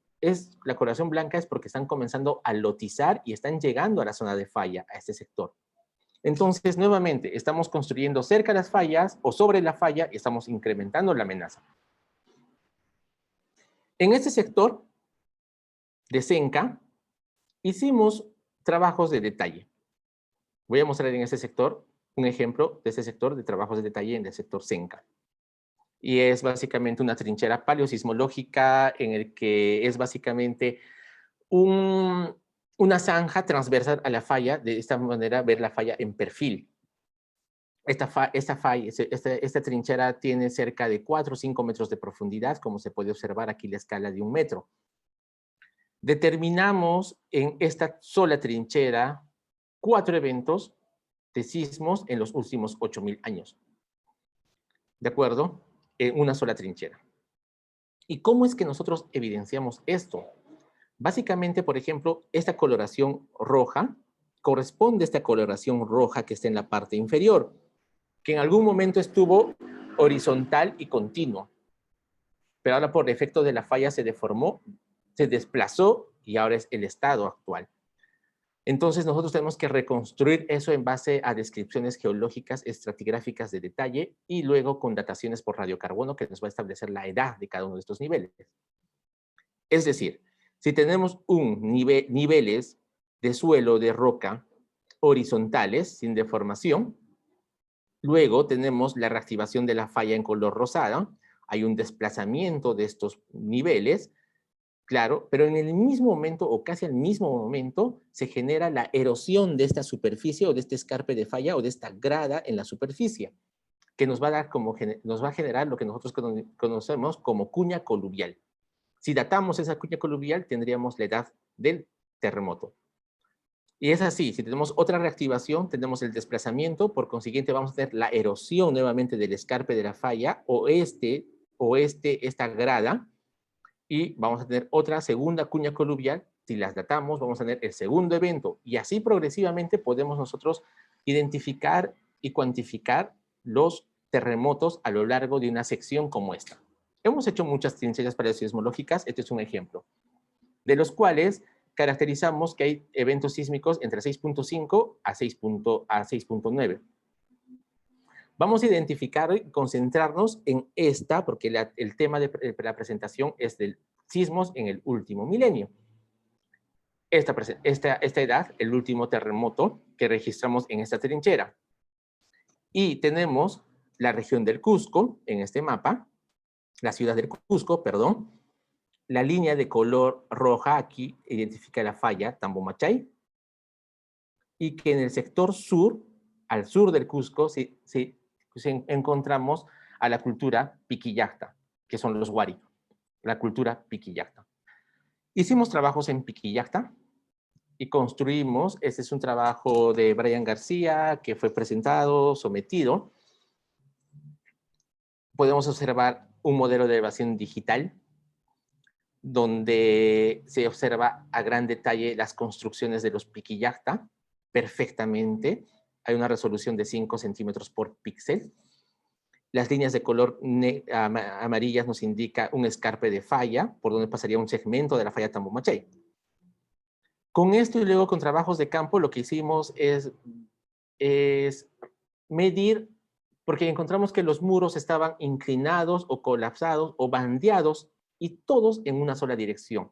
la coloración blanca es porque están comenzando a lotizar y están llegando a la zona de falla, a este sector. Entonces, nuevamente, estamos construyendo cerca de las fallas o sobre la falla y estamos incrementando la amenaza. En este sector de Senca, hicimos trabajos de detalle. Voy a mostrar en este sector un ejemplo de ese sector de trabajos de detalle en el sector Senca. Y es básicamente una trinchera paleosismológica en el que es básicamente una zanja transversal a la falla, de esta manera ver la falla en perfil. Esta trinchera tiene cerca de 4 o 5 metros de profundidad, como se puede observar aquí la escala de 1 metro. Determinamos en esta sola trinchera 4 eventos de sismos en los últimos 8.000 años. ¿De acuerdo? En una sola trinchera. ¿Y cómo es que nosotros evidenciamos esto? Básicamente, por ejemplo, esta coloración roja corresponde a esta coloración roja que está en la parte inferior, que en algún momento estuvo horizontal y continuo, pero ahora por efecto de la falla se deformó se desplazó y ahora es el estado actual. Entonces nosotros tenemos que reconstruir eso en base a descripciones geológicas, estratigráficas de detalle y luego con dataciones por radiocarbono que nos va a establecer la edad de cada uno de estos niveles. Es decir, si tenemos niveles de suelo de roca horizontales sin deformación, luego tenemos la reactivación de la falla en color rosada, hay un desplazamiento de estos niveles, claro, pero en el mismo momento o casi al mismo momento se genera la erosión de esta superficie o de este escarpe de falla o de esta grada en la superficie, que nos va a generar lo que nosotros conocemos como cuña coluvial. Si datamos esa cuña coluvial, tendríamos la edad del terremoto. Y es así, si tenemos otra reactivación, tenemos el desplazamiento, por consiguiente vamos a tener la erosión nuevamente del escarpe de la falla o esta grada, y vamos a tener otra segunda cuña coluvial. Si las datamos, vamos a tener el segundo evento, y así progresivamente podemos nosotros identificar y cuantificar los terremotos a lo largo de una sección como esta. Hemos hecho muchas trincheras paleosismológicas, este es un ejemplo, de los cuales caracterizamos que hay eventos sísmicos entre 6.5 a 6.9. Vamos a identificar y concentrarnos en esta, porque el tema de la presentación es del sismos en el último milenio. Esta edad, el último terremoto que registramos en esta trinchera. Y tenemos la región del Cusco en este mapa, la ciudad del Cusco, perdón. La línea de color roja aquí identifica la falla Tambomachay. Y que en el sector sur, al sur del Cusco, encontramos a la cultura Piquillacta, que son los Wari, la cultura Piquillacta. Hicimos trabajos en Piquillacta y construimos, este es un trabajo de Brian García que fue presentado, sometido. Podemos observar un modelo de elevación digital donde se observa a gran detalle las construcciones de los Piquillacta perfectamente. Hay una resolución de 5 centímetros por píxel. Las líneas de color amarillas nos indica un escarpe de falla, por donde pasaría un segmento de la falla Tambomachay. Con esto y luego con trabajos de campo, lo que hicimos es medir, porque encontramos que los muros estaban inclinados o colapsados o bandeados y todos en una sola dirección.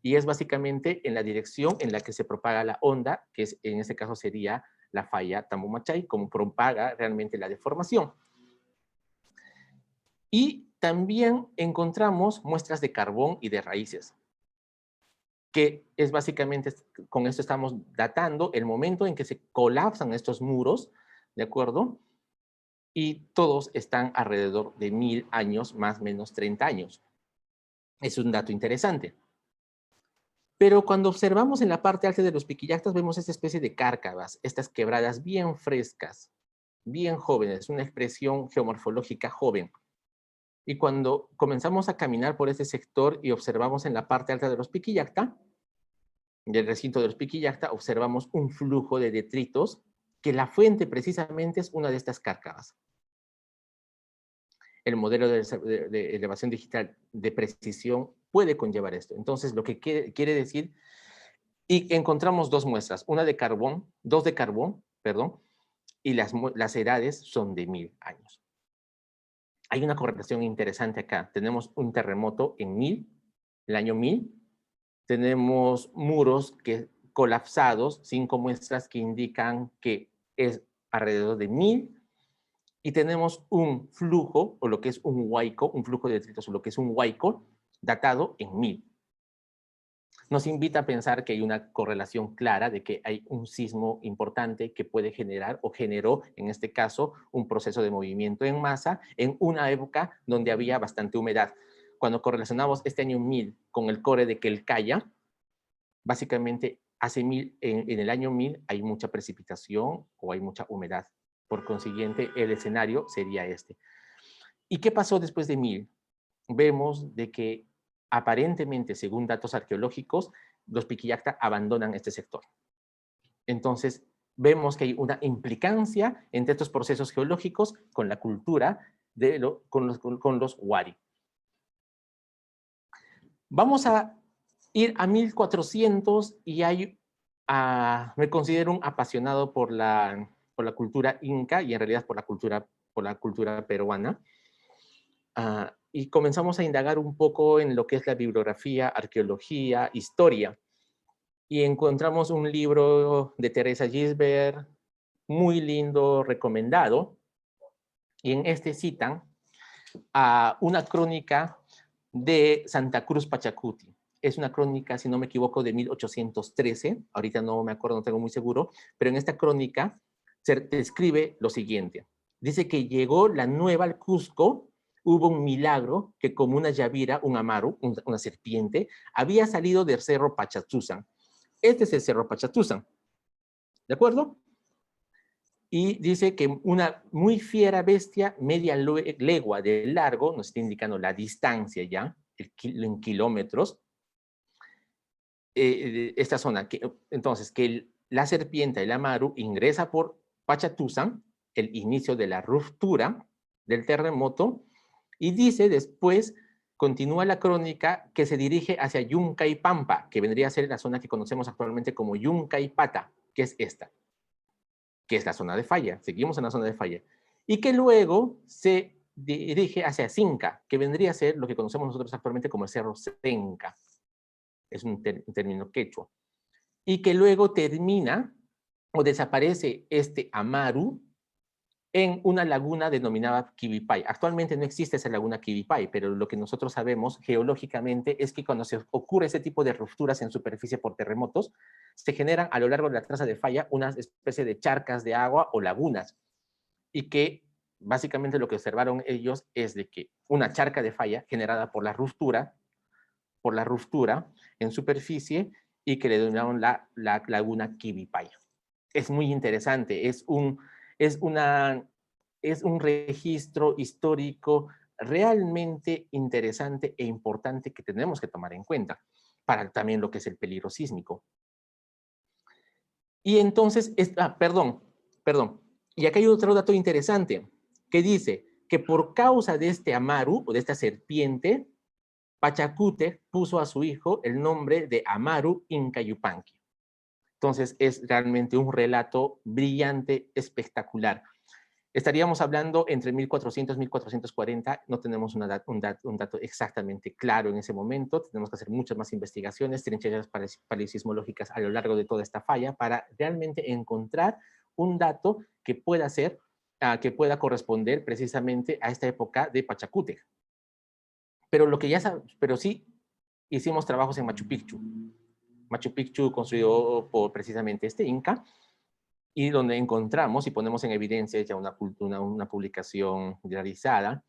Y es básicamente en la dirección en la que se propaga la onda, que en este caso sería la falla Tambomachay, como propaga realmente la deformación. Y también encontramos muestras de carbón y de raíces, que es básicamente, con esto estamos datando el momento en que se colapsan estos muros, ¿de acuerdo? Y todos están alrededor de 1000 años, más o menos 30 años. Es un dato interesante. Pero cuando observamos en la parte alta de los Piquillactas, vemos esta especie de cárcavas, estas quebradas bien frescas, bien jóvenes, una expresión geomorfológica joven. Y cuando comenzamos a caminar por este sector y observamos en la parte alta de los Piquillacta, del recinto de los Piquillacta, observamos un flujo de detritos, que la fuente precisamente es una de estas cárcavas. El modelo de elevación digital de precisión puede conllevar esto. Entonces, lo que quiere decir, y encontramos dos muestras, dos de carbón, perdón, y las edades son de 1000 años. Hay una correlación interesante acá. Tenemos un terremoto en el año 1000. Tenemos muros colapsados, 5 muestras que indican que es alrededor de 1000. Y tenemos un flujo, o lo que es un huaico, un flujo de detritos, o lo que es un huaico, datado en 1000. Nos invita a pensar que hay una correlación clara de que hay un sismo importante que puede generar, o generó, en este caso, un proceso de movimiento en masa en una época donde había bastante humedad. Cuando correlacionamos este año 1000 con el core de Quelcaya, básicamente en el año 1000 hay mucha precipitación o hay mucha humedad. Por consiguiente, el escenario sería este. ¿Y qué pasó después de 1000? Vemos de que aparentemente, según datos arqueológicos, los Piquillacta abandonan este sector. Entonces, vemos que hay una implicancia entre estos procesos geológicos con la cultura, con los Wari. Vamos a ir a 1400 y me considero un apasionado por la cultura inca y en realidad por la cultura peruana. Y comenzamos a indagar un poco en lo que es la bibliografía, arqueología, historia. Y encontramos un libro de Teresa Gisbert, muy lindo, recomendado. Y en este citan una crónica de Santa Cruz Pachacuti. Es una crónica, si no me equivoco, de 1813. Ahorita no me acuerdo, no tengo muy seguro. Pero en esta crónica se describe lo siguiente. Dice que llegó la nueva al Cusco. Hubo un milagro que como una yavira, un amaru, una serpiente, había salido del cerro Pachatusan. Este es el cerro Pachatusan. ¿De acuerdo? Y dice que una muy fiera bestia, media legua de largo, nos está indicando la distancia ya, en kilómetros, esta zona. Entonces, que la serpiente, el amaru, ingresa por Pachatusan, el inicio de la ruptura del terremoto, y dice después, continúa la crónica, que se dirige hacia Yuncaypampa, que vendría a ser la zona que conocemos actualmente como Yuncaypata, que es esta, que es la zona de falla. Seguimos en la zona de falla. Y que luego se dirige hacia Cinca, que vendría a ser lo que conocemos nosotros actualmente como el Cerro Senca. Es un término quechua. Y que luego termina o desaparece este amaru en una laguna denominada Quibipay. Actualmente no existe esa laguna Quibipay, pero lo que nosotros sabemos geológicamente es que cuando se ocurre ese tipo de rupturas en superficie por terremotos, se generan a lo largo de la traza de falla una especie de charcas de agua o lagunas, y que básicamente lo que observaron ellos es de que una charca de falla generada por la ruptura en superficie, y que le denominaron la laguna Quibipay. Es muy interesante, es un registro histórico realmente interesante e importante que tenemos que tomar en cuenta para también lo que es el peligro sísmico. Y entonces, perdón, y acá hay otro dato interesante que dice que por causa de este amaru o de esta serpiente, Pachacute puso a su hijo el nombre de Amaru Inca Yupanqui. Entonces es realmente un relato brillante, espectacular. Estaríamos hablando entre 1400 y 1440, no tenemos un dato exactamente claro en ese momento, tenemos que hacer muchas más investigaciones, trincheras paleosismológicas a lo largo de toda esta falla para realmente encontrar un dato que pueda corresponder precisamente a esta época de Pachacútec. Pero sí hicimos trabajos en Machu Picchu. Machu Picchu construido por precisamente este Inca, y donde encontramos y ponemos en evidencia ya una publicación realizada,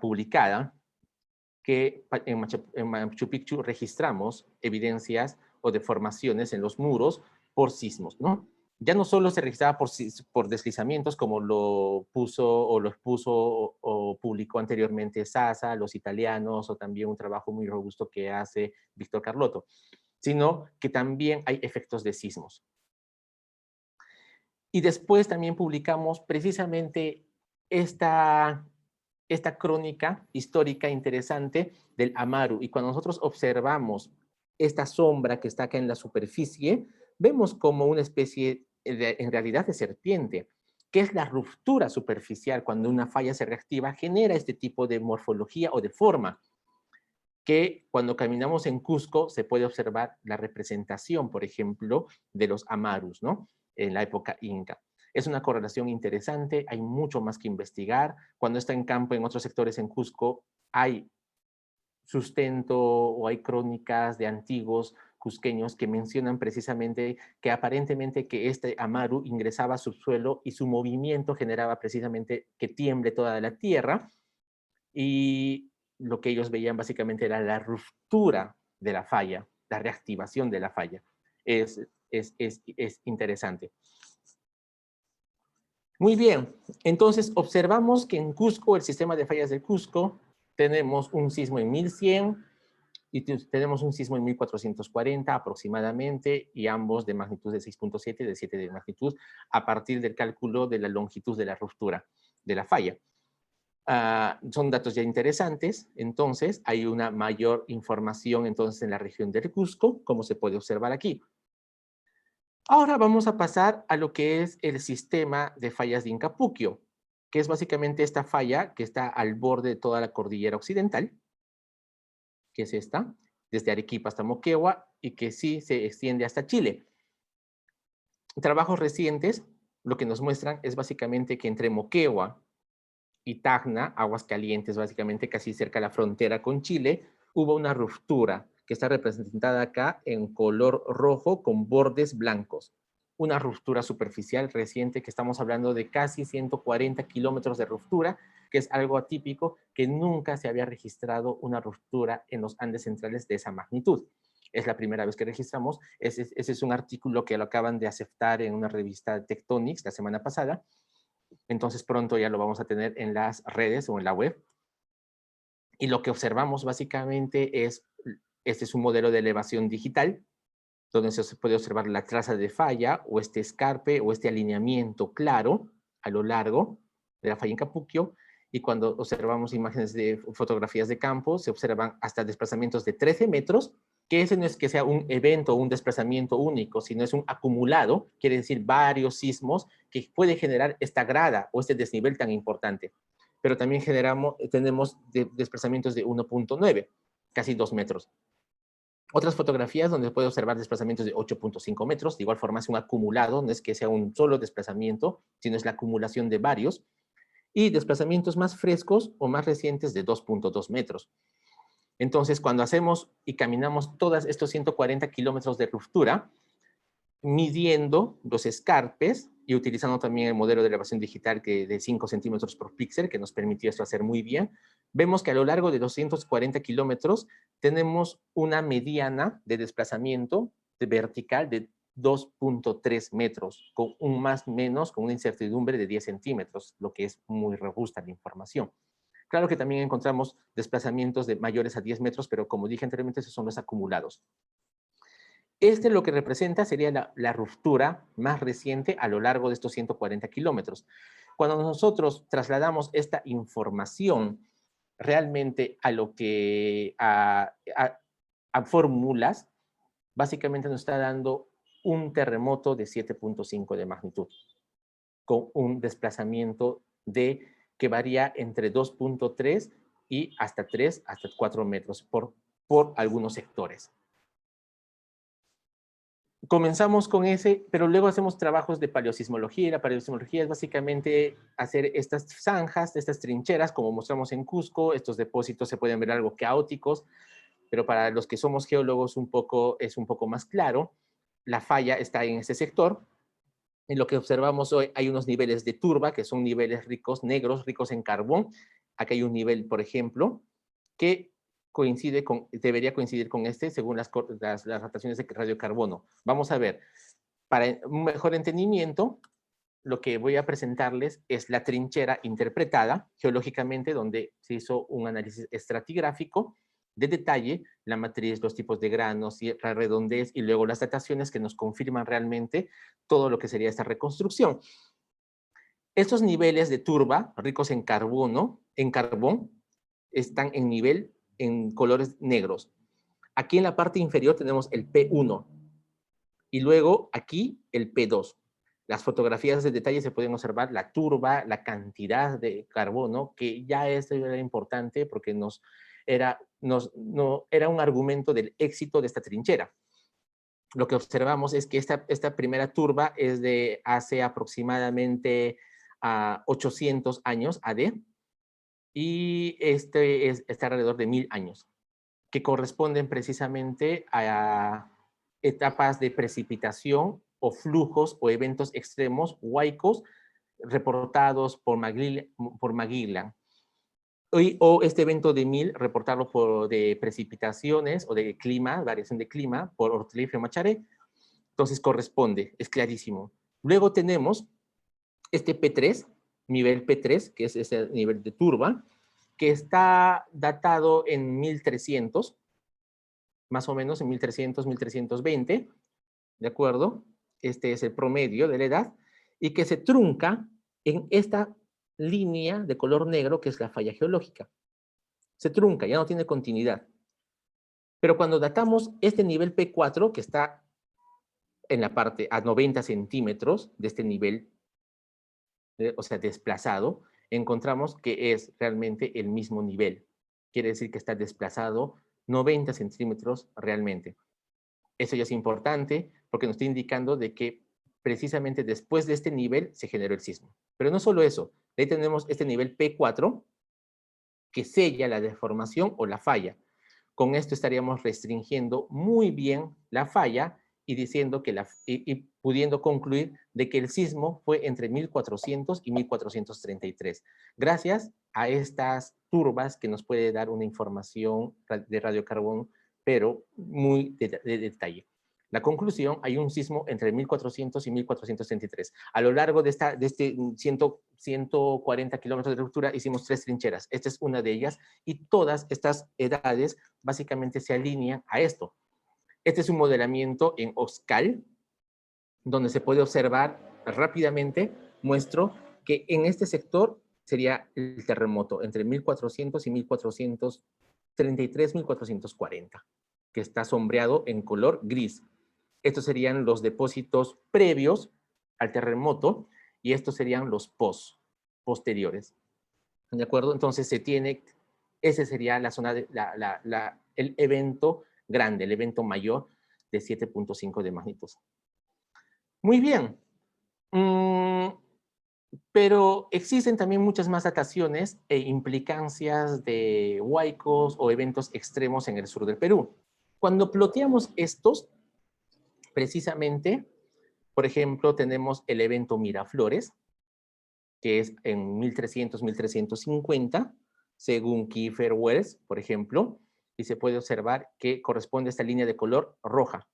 publicada, que en Machu Picchu registramos evidencias o deformaciones en los muros por sismos, ¿no? Ya no solo se registraba por deslizamientos, como lo expuso o publicó anteriormente Sasa, los italianos, o también un trabajo muy robusto que hace Víctor Carlotto, sino que también hay efectos de sismos. Y después también publicamos precisamente esta crónica histórica interesante del amaru. Y cuando nosotros observamos esta sombra que está acá en la superficie, vemos como una especie en realidad de serpiente, que es la ruptura superficial. Cuando una falla se reactiva, genera este tipo de morfología o de forma, que cuando caminamos en Cusco se puede observar la representación, por ejemplo, de los amarus, ¿no? En la época inca. Es una correlación interesante, hay mucho más que investigar. Cuando está en campo en otros sectores en Cusco, hay sustento o hay crónicas de antiguos cusqueños que mencionan precisamente que aparentemente que este amaru ingresaba a subsuelo y su movimiento generaba precisamente que tiemble toda la tierra, y lo que ellos veían básicamente era la ruptura de la falla, la reactivación de la falla. Es interesante. Muy bien, entonces observamos que en Cusco, el sistema de fallas de Cusco, tenemos un sismo en 1100 y tenemos un sismo en 1440 aproximadamente, y ambos de magnitud de 6.7 y de 7 de magnitud, a partir del cálculo de la longitud de la ruptura de la falla. Son datos ya interesantes, entonces hay una mayor información entonces en la región del Cusco, como se puede observar aquí. Ahora vamos a pasar a lo que es el sistema de fallas de Incapuquio, que es básicamente esta falla que está al borde de toda la cordillera occidental, que es esta, desde Arequipa hasta Moquegua, y que sí se extiende hasta Chile. Trabajos recientes lo que nos muestran es básicamente que entre Moquegua y Tacna, Aguascalientes, básicamente casi cerca de la frontera con Chile, hubo una ruptura que está representada acá en color rojo con bordes blancos. Una ruptura superficial reciente que estamos hablando de casi 140 kilómetros de ruptura, que es algo atípico, que nunca se había registrado una ruptura en los Andes centrales de esa magnitud. Es la primera vez que registramos. Ese es un artículo que lo acaban de aceptar en una revista Tectonics la semana pasada. Entonces pronto ya lo vamos a tener en las redes o en la web. Y lo que observamos básicamente es, este es un modelo de elevación digital, donde se puede observar la traza de falla o este escarpe o este alineamiento claro a lo largo de la falla Incapuquio. Y cuando observamos imágenes de fotografías de campo, se observan hasta desplazamientos de 13 metros, que ese no es que sea un evento o un desplazamiento único, sino es un acumulado, quiere decir varios sismos que puede generar esta grada o este desnivel tan importante. Pero también tenemos desplazamientos de 1.9, casi 2 metros. Otras fotografías donde se puede observar desplazamientos de 8.5 metros, de igual forma es un acumulado, no es que sea un solo desplazamiento, sino es la acumulación de varios, y desplazamientos más frescos o más recientes de 2.2 metros. Entonces, cuando hacemos y caminamos todos estos 140 kilómetros de ruptura, midiendo los escarpes y utilizando también el modelo de elevación digital de 5 centímetros por píxel, que nos permitió esto hacer muy bien, vemos que a lo largo de 240 kilómetros tenemos una mediana de desplazamiento vertical de 2.3 metros, con un más menos, con una incertidumbre de 10 centímetros, lo que es muy robusta la información. Claro que también encontramos desplazamientos de mayores a 10 metros, pero como dije anteriormente, esos son los acumulados. Este lo que representa sería la ruptura más reciente a lo largo de estos 140 kilómetros. Cuando nosotros trasladamos esta información realmente a lo que a fórmulas, básicamente nos está dando un terremoto de 7.5 de magnitud, con un desplazamiento que varía entre 2.3 y hasta 3, hasta 4 metros por algunos sectores. Comenzamos con ese, pero luego hacemos trabajos de paleosismología, y la paleosismología es básicamente hacer estas zanjas, estas trincheras, como mostramos en Cusco. Estos depósitos se pueden ver algo caóticos, pero para los que somos geólogos es un poco más claro. La falla está en ese sector. En lo que observamos hoy hay unos niveles de turba, que son niveles ricos, negros, ricos en carbón. Aquí hay un nivel, por ejemplo, que debería coincidir con este según las radiaciones de radiocarbono. Vamos a ver, para un mejor entendimiento, lo que voy a presentarles es la trinchera interpretada geológicamente, donde se hizo un análisis estratigráfico de detalle, la matriz, los tipos de granos, y la redondez, y luego las dataciones que nos confirman realmente todo lo que sería esta reconstrucción. Estos niveles de turba, ricos en carbón, están en colores negros. Aquí en la parte inferior tenemos el P1 y luego aquí el P2. Las fotografías de detalle se pueden observar la turba, la cantidad de carbono, que ya esto era importante porque era un argumento del éxito de esta trinchera. Lo que observamos es que esta primera turba es de hace aproximadamente 800 años AD, y está alrededor de 1000 años, que corresponden precisamente a etapas de precipitación o flujos o eventos extremos, huaicos, reportados por Magellan. O este evento de 1000, reportarlo de precipitaciones o de clima, variación de clima, por Ortlieb y Macharé. Entonces corresponde, es clarísimo. Luego tenemos este P3, nivel P3, que es ese nivel de turba, que está datado en 1300, más o menos en 1300, 1320, ¿de acuerdo? Este es el promedio de la edad, y que se trunca en esta línea de color negro que es la falla geológica. Se trunca, ya no tiene continuidad. Pero cuando datamos este nivel P4, que está en la parte a 90 centímetros de este nivel, o sea, desplazado, encontramos que es realmente el mismo nivel. Quiere decir que está desplazado 90 centímetros realmente. Eso ya es importante porque nos está indicando de que precisamente después de este nivel se generó el sismo. Pero no solo eso, ahí tenemos este nivel P4 que sella la deformación o la falla. Con esto estaríamos restringiendo muy bien la falla y diciendo que y pudiendo concluir de que el sismo fue entre 1400 y 1433, gracias a estas turbas que nos puede dar una información de radiocarbón, pero muy de detalle. La conclusión, hay un sismo entre 1400 y 1433. A lo largo de este 140 kilómetros de ruptura hicimos 3 trincheras. Esta es una de ellas y todas estas edades básicamente se alinean a esto. Este es un modelamiento en OSCAL, donde se puede observar rápidamente, muestro que en este sector sería el terremoto entre 1400 y 1433, 1440, que está sombreado en color gris. Estos serían los depósitos previos al terremoto y estos serían los posteriores. ¿De acuerdo? Entonces ese sería la zona el evento grande, el evento mayor de 7.5 de magnitud. Muy bien. Pero existen también muchas más dataciones e implicancias de huaicos o eventos extremos en el sur del Perú. Cuando ploteamos estos, precisamente, por ejemplo, tenemos el evento Miraflores, que es en 1300-1350, según Kiefer Wells, por ejemplo, y se puede observar que corresponde a esta línea de color roja,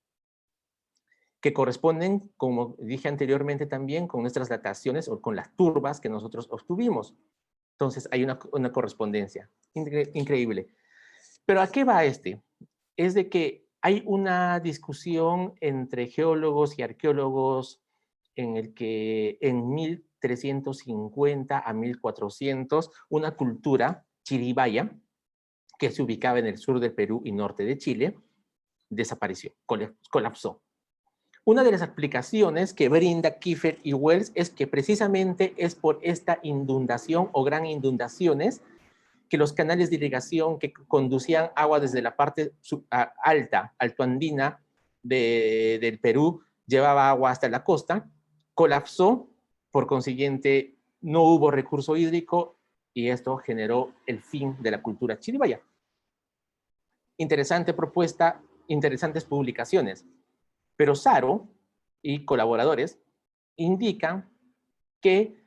que corresponden, como dije anteriormente también, con nuestras dataciones o con las turbas que nosotros obtuvimos. Entonces hay una correspondencia increíble. Pero ¿a qué va este? Es de que hay una discusión entre geólogos y arqueólogos en el que en 1350 a 1400 una cultura chiribaya que se ubicaba en el sur del Perú y norte de Chile desapareció, colapsó. Una de las explicaciones que brinda Kiefer y Wells es que precisamente es por esta inundación o gran inundaciones que los canales de irrigación que conducían agua desde la parte altoandina del Perú, llevaba agua hasta la costa, colapsó, por consiguiente no hubo recurso hídrico y esto generó el fin de la cultura chiribaya. Interesante propuesta, interesantes publicaciones. Pero Saro y colaboradores indican que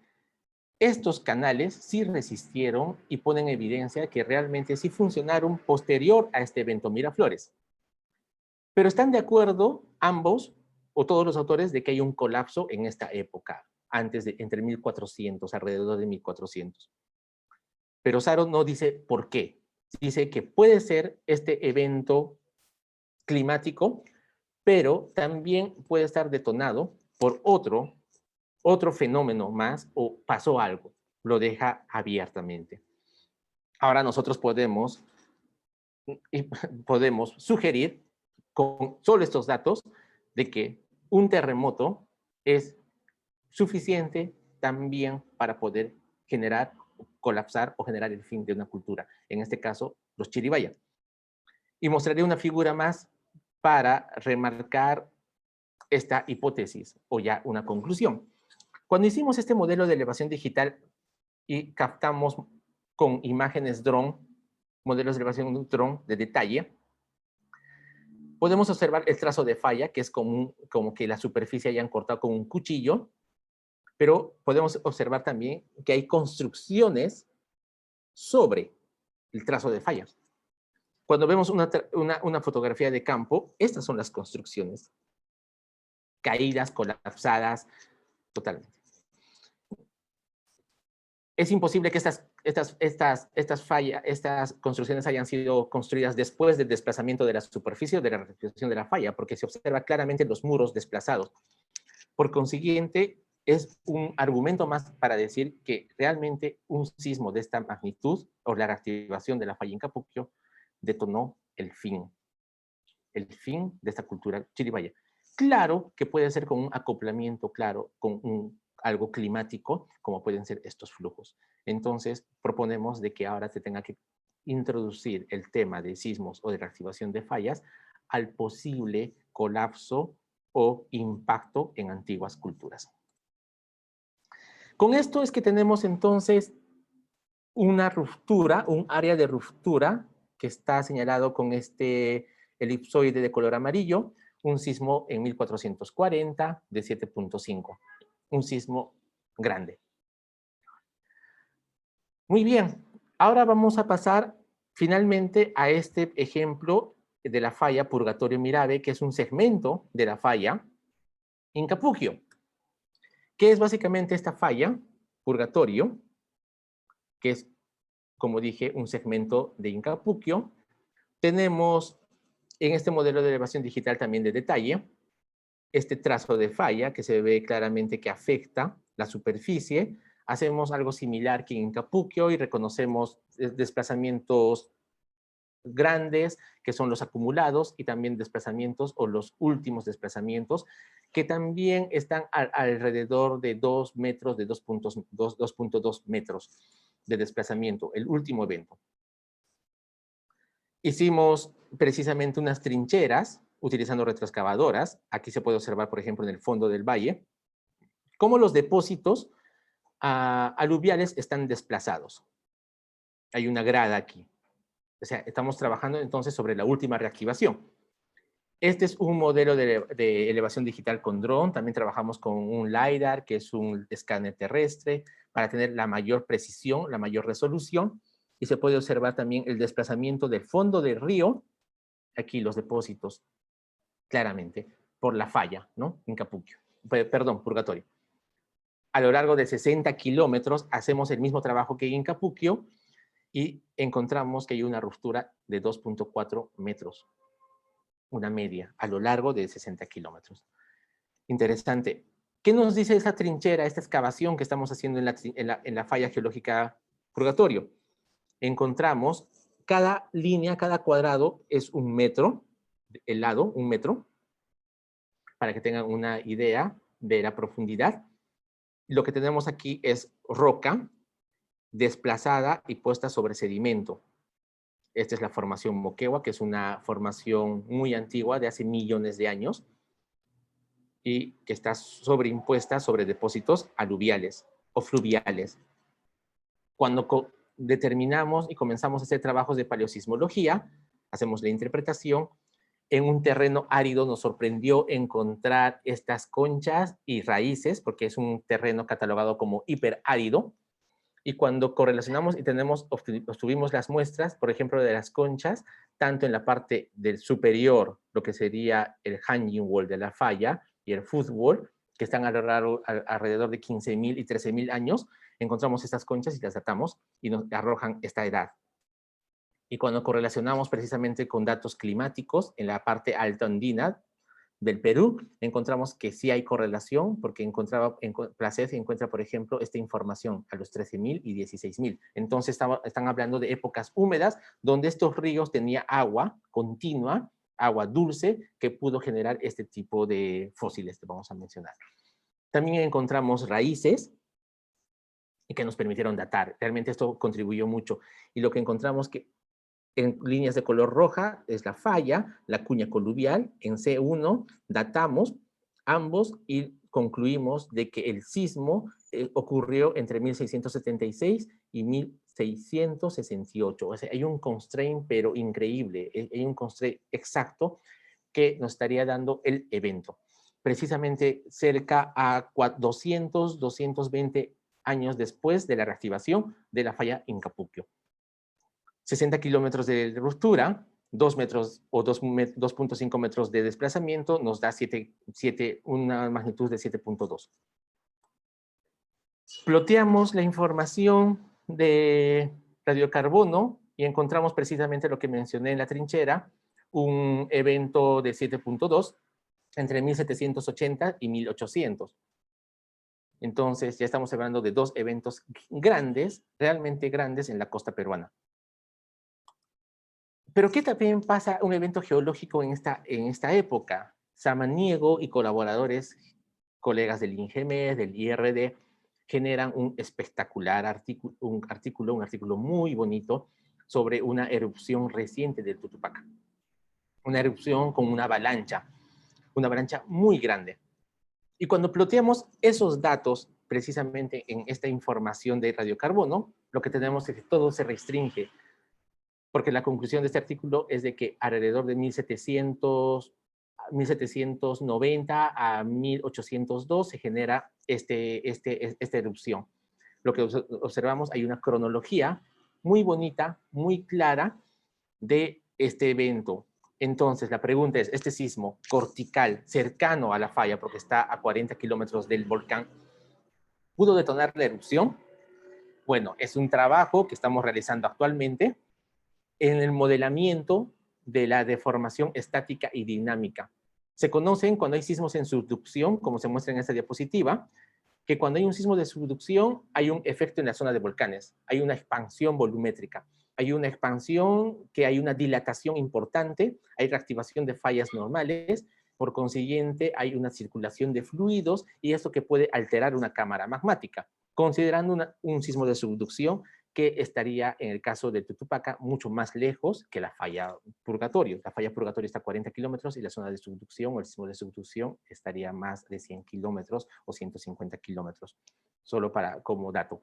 estos canales sí resistieron y ponen en evidencia que realmente sí funcionaron posterior a este evento Miraflores. Pero están de acuerdo ambos o todos los autores de que hay un colapso en esta época, entre 1400, alrededor de 1400. Pero Saro no dice por qué. Dice que puede ser este evento climático, pero también puede estar detonado por otro fenómeno más o pasó algo, lo deja abiertamente. Ahora nosotros podemos sugerir con solo estos datos de que un terremoto es suficiente también para poder generar, colapsar o generar el fin de una cultura, en este caso los chiribaya. Y mostraré una figura más para remarcar esta hipótesis o ya una conclusión. Cuando hicimos este modelo de elevación digital y captamos con imágenes drone, modelos de elevación drone de detalle, podemos observar el trazo de falla, que es como que la superficie hayan cortado con un cuchillo, pero podemos observar también que hay construcciones sobre el trazo de falla. Cuando vemos una fotografía de campo, estas son las construcciones. Caídas, colapsadas, totalmente. Es imposible que estas construcciones hayan sido construidas después del desplazamiento de la superficie o de la restitución de la falla, porque se observa claramente los muros desplazados. Por consiguiente, es un argumento más para decir que realmente un sismo de esta magnitud o la reactivación de la falla Incapuquio detonó el fin de esta cultura chiribaya. Claro que puede ser con un acoplamiento, claro, con algo climático, como pueden ser estos flujos. Entonces, proponemos de que ahora se tenga que introducir el tema de sismos o de reactivación de fallas al posible colapso o impacto en antiguas culturas. Con esto es que tenemos entonces una ruptura, un área de ruptura que está señalado con este elipsoide de color amarillo, un sismo en 1440 de 7.5, un sismo grande. Muy bien, ahora vamos a pasar finalmente a este ejemplo de la falla Purgatorio Mirabe, que es un segmento de la falla Incapuquio. ¿Qué es básicamente esta falla Purgatorio? Que es, como dije, un segmento de Incapuquio. Tenemos en este modelo de elevación digital también de detalle este trazo de falla que se ve claramente que afecta la superficie. Hacemos algo similar que en Incapuquio y reconocemos desplazamientos grandes, que son los acumulados, y también desplazamientos o los últimos desplazamientos, que también están alrededor de 2 metros, de 2.2 metros de desplazamiento, el último evento. Hicimos precisamente unas trincheras utilizando retroexcavadoras. Aquí se puede observar, por ejemplo, en el fondo del valle, cómo los depósitos aluviales están desplazados. Hay una grada aquí. O sea, estamos trabajando entonces sobre la última reactivación. Este es un modelo de elevación digital con dron. También trabajamos con un LiDAR, que es un escáner terrestre, para tener la mayor precisión, la mayor resolución. Y se puede observar también el desplazamiento del fondo del río, aquí los depósitos, claramente, por la falla, ¿no? Incapuquio. Perdón, Purgatorio. A lo largo de 60 kilómetros hacemos el mismo trabajo que en Incapuquio y encontramos que hay una ruptura de 2.4 metros, una media, a lo largo de 60 kilómetros. Interesante. ¿Qué nos dice esa trinchera, esta excavación que estamos haciendo en la falla geológica Purgatorio? Encontramos cada línea, cada cuadrado es 1 metro, el lado 1 metro, para que tengan una idea de la profundidad. Lo que tenemos aquí es roca desplazada y puesta sobre sedimento. Esta es la formación Moquegua, que es una formación muy antigua, de hace millones de años, y que está sobreimpuesta sobre depósitos aluviales o fluviales. Cuando determinamos y comenzamos a hacer trabajos de paleosismología, hacemos la interpretación. En un terreno árido nos sorprendió encontrar estas conchas y raíces, porque es un terreno catalogado como hiperárido. Y cuando correlacionamos y obtuvimos las muestras, por ejemplo, de las conchas, tanto en la parte del superior, lo que sería el hanging wall de la falla y el foot wall, que están alrededor de 15.000 y 13.000 años, encontramos estas conchas y las datamos y nos arrojan esta edad. Y cuando correlacionamos precisamente con datos climáticos en la parte alta andina del Perú, encontramos que sí hay correlación, porque en Placet se encuentra, por ejemplo, esta información a los 13.000 y 16.000. Entonces están hablando de épocas húmedas, donde estos ríos tenían agua continua, agua dulce, que pudo generar este tipo de fósiles que vamos a mencionar. También encontramos raíces y que nos permitieron datar. Realmente esto contribuyó mucho. Y lo que encontramos que en líneas de color roja es la falla, la cuña coluvial. En C1 datamos ambos y concluimos de que el sismo ocurrió entre 1676 y 1668. O sea, hay un constraint, pero increíble. Hay un constraint exacto que nos estaría dando el evento. Precisamente cerca a 200, 220 años después de la reactivación de la falla Incapuquio. 60 kilómetros de ruptura, 2 metros o 2.5 metros de desplazamiento nos da una magnitud de 7.2. Ploteamos la información de radiocarbono y encontramos precisamente lo que mencioné en la trinchera, un evento de 7.2 entre 1780 y 1800. Entonces ya estamos hablando de dos eventos grandes, realmente grandes en la costa peruana. Pero ¿qué también pasa un evento geológico en esta época? Samaniego y colaboradores, colegas del INGEMES, del IRD, generan un espectacular artículo, un artículo muy bonito sobre una erupción reciente del Tutupaca. Una erupción con una avalancha muy grande. Y cuando ploteamos esos datos, precisamente en esta información de radiocarbono, lo que tenemos es que todo se restringe, porque la conclusión de este artículo es de que alrededor de 1790 a 1802 se genera esta erupción. Lo que observamos, hay una cronología muy bonita, muy clara de este evento. Entonces, la pregunta es, este sismo cortical cercano a la falla, porque está a 40 kilómetros del volcán, ¿pudo detonar la erupción? Bueno, es un trabajo que estamos realizando actualmente en el modelamiento de la deformación estática y dinámica. Se conocen cuando hay sismos en subducción, como se muestra en esta diapositiva, que cuando hay un sismo de subducción hay un efecto en la zona de volcanes, hay una expansión volumétrica, hay una expansión que hay una dilatación importante, hay reactivación de fallas normales, por consiguiente hay una circulación de fluidos y esto que puede alterar una cámara magmática, considerando un sismo de subducción que estaría, en el caso de Tutupaca, mucho más lejos que la falla purgatorio. La falla purgatorio está a 40 kilómetros y la zona de subducción o el sismo de subducción estaría más de 100 kilómetros o 150 kilómetros, solo como dato.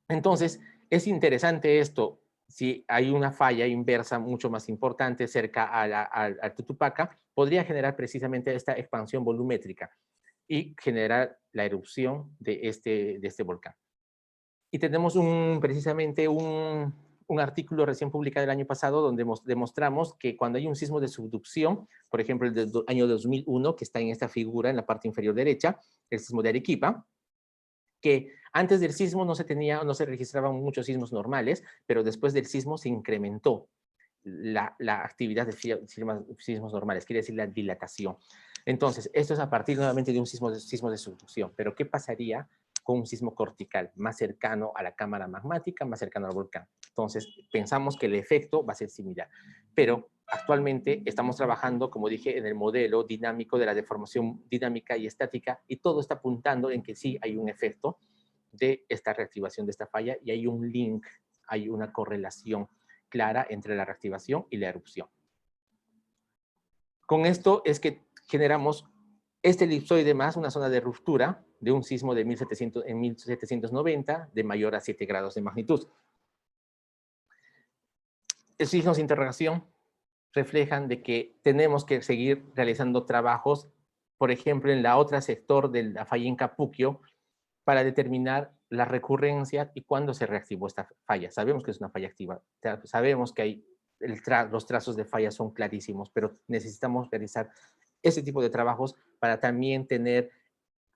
Entonces, es interesante esto. Si hay una falla inversa mucho más importante cerca a Tutupaca, podría generar precisamente esta expansión volumétrica y generar la erupción de este volcán. Y tenemos precisamente un artículo recién publicado el año pasado donde demostramos que cuando hay un sismo de subducción, por ejemplo el del año 2001, que está en esta figura en la parte inferior derecha, el sismo de Arequipa, que antes del sismo no se registraban muchos sismos normales, pero después del sismo se incrementó la actividad de sismos normales, quiere decir la dilatación. Entonces, esto es a partir nuevamente de un sismo de subducción, pero ¿qué pasaría con un sismo cortical más cercano a la cámara magmática, más cercano al volcán? Entonces, pensamos que el efecto va a ser similar, pero actualmente estamos trabajando, como dije, en el modelo dinámico de la deformación dinámica y estática, y todo está apuntando en que sí hay un efecto de esta reactivación de esta falla, y hay un link, hay una correlación clara entre la reactivación y la erupción. Con esto es que generamos este elipsoide más una zona de ruptura de un sismo de 1790 de mayor a 7 grados de magnitud. Los signos de interrogación reflejan de que tenemos que seguir realizando trabajos, por ejemplo, en la otra sector de la falla en Capuquio, para determinar la recurrencia y cuándo se reactivó esta falla. Sabemos que es una falla activa, sabemos que los trazos de falla son clarísimos, pero necesitamos realizar ese tipo de trabajos para también tener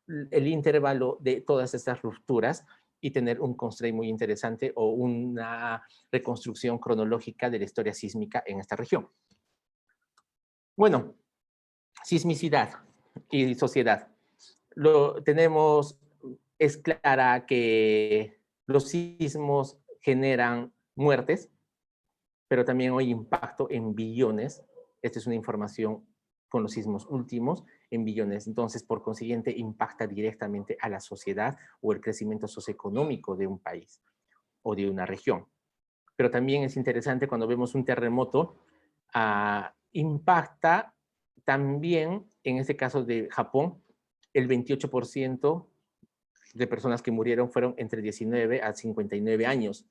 el intervalo de todas estas rupturas y tener un constraint muy interesante o una reconstrucción cronológica de la historia sísmica en esta región. Bueno, sismicidad y sociedad. Es clara que los sismos generan muertes, pero también hay impacto en billones. Esta es una información con los sismos últimos en billones. Entonces, por consiguiente, impacta directamente a la sociedad o el crecimiento socioeconómico de un país o de una región. Pero también es interesante cuando vemos un terremoto, impacta también, en este caso de Japón, el 28% de personas que murieron fueron entre 19 a 59 años.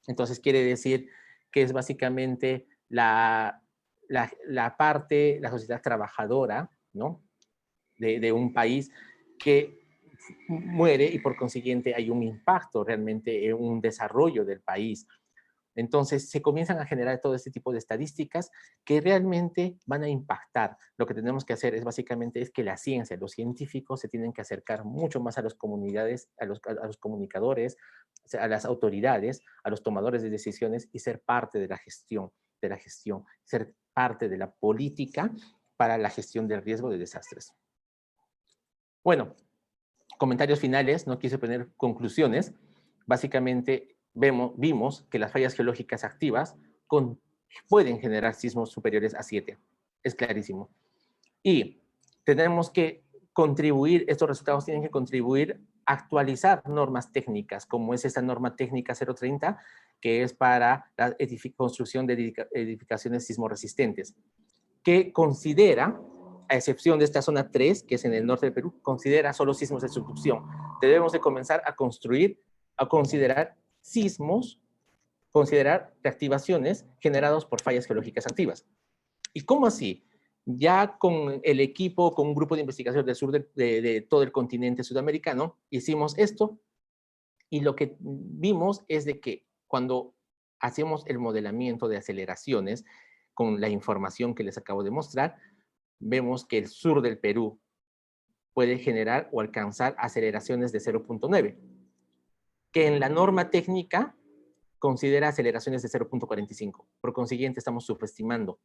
Entonces quiere decir que es básicamente la sociedad trabajadora, ¿no?, de un país que muere y por consiguiente hay un impacto realmente en un desarrollo del país. Entonces se comienzan a generar todo este tipo de estadísticas que realmente van a impactar. Lo que tenemos que hacer es básicamente que la ciencia, los científicos se tienen que acercar mucho más a las comunidades, a los comunicadores, a las autoridades, a los tomadores de decisiones y ser parte de la gestión, ser parte de la política para la gestión del riesgo de desastres. Bueno, comentarios finales, no quise poner conclusiones. Básicamente vimos que las fallas geológicas activas pueden generar sismos superiores a 7. Es clarísimo. Y tenemos que contribuir, estos resultados tienen que contribuir a actualizar normas técnicas, como es esta norma técnica 030, que es para la construcción de edificaciones sismoresistentes, que considera, a excepción de esta zona 3, que es en el norte del Perú, considera solo sismos de subducción. Debemos de comenzar a considerar sismos, considerar reactivaciones generados por fallas geológicas activas. ¿Y cómo así? Ya con el equipo, con un grupo de investigación del sur de todo el continente sudamericano, hicimos esto y lo que vimos es de que cuando hacemos el modelamiento de aceleraciones con la información que les acabo de mostrar, vemos que el sur del Perú puede generar o alcanzar aceleraciones de 0.9, que en la norma técnica considera aceleraciones de 0.45. Por consiguiente, estamos subestimando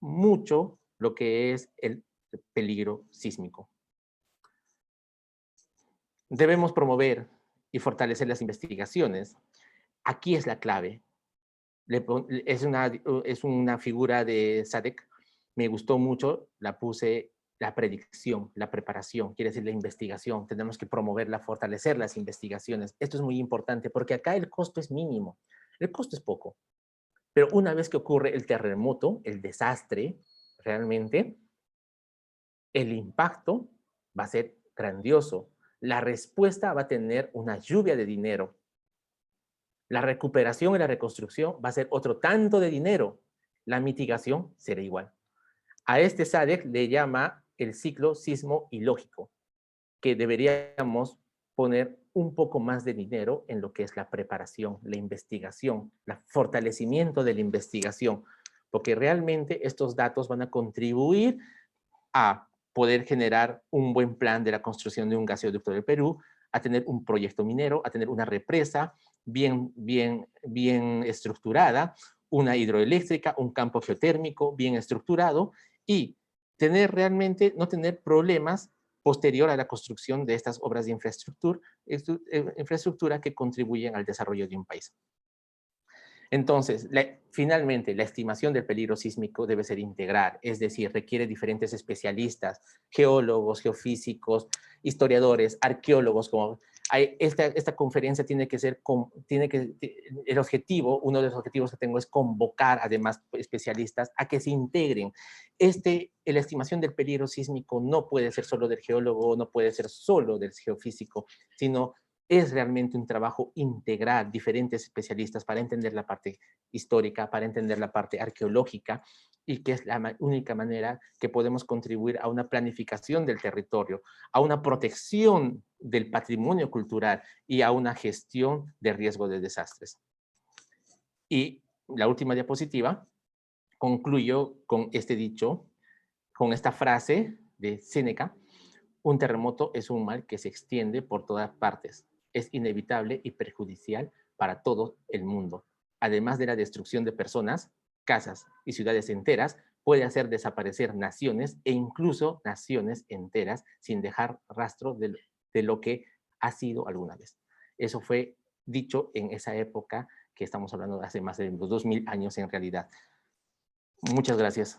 mucho lo que es el peligro sísmico. Debemos promover y fortalecer las investigaciones. Aquí es la clave. Es una figura de SADC. Me gustó mucho, la puse la predicción, la preparación, quiere decir la investigación. Tenemos que promoverla, fortalecer las investigaciones. Esto es muy importante porque acá el costo es mínimo. El costo es poco. Pero una vez que ocurre el terremoto, el desastre, realmente, el impacto va a ser grandioso. La respuesta va a tener una lluvia de dinero. La recuperación y la reconstrucción va a ser otro tanto de dinero. La mitigación será igual. A este SADC le llama el ciclo sismo ilógico, que deberíamos poner un poco más de dinero en lo que es la preparación, la investigación, el fortalecimiento de la investigación, porque realmente estos datos van a contribuir a poder generar un buen plan de la construcción de un gasoducto del Perú, a tener un proyecto minero, a tener una represa bien estructurada, una hidroeléctrica, un campo geotérmico bien estructurado y no tener problemas posterior a la construcción de estas obras de infraestructura que contribuyen al desarrollo de un país. Entonces, finalmente, la estimación del peligro sísmico debe ser integral, es decir, requiere diferentes especialistas, geólogos, geofísicos, historiadores, arqueólogos. Esta conferencia uno de los objetivos que tengo es convocar además especialistas a que se integren. La estimación del peligro sísmico no puede ser solo del geólogo, no puede ser solo del geofísico, sino es realmente un trabajo integral, diferentes especialistas para entender la parte histórica, para entender la parte arqueológica, y que es la única manera que podemos contribuir a una planificación del territorio, a una protección del patrimonio cultural y a una gestión de riesgo de desastres. Y la última diapositiva, concluyo con este dicho, con esta frase de Séneca: un terremoto es un mal que se extiende por todas partes. Es inevitable y perjudicial para todo el mundo. Además de la destrucción de personas, casas y ciudades enteras, puede hacer desaparecer naciones e incluso naciones enteras sin dejar rastro de lo que ha sido alguna vez. Eso fue dicho en esa época que estamos hablando de hace más de 2000 años en realidad. Muchas gracias.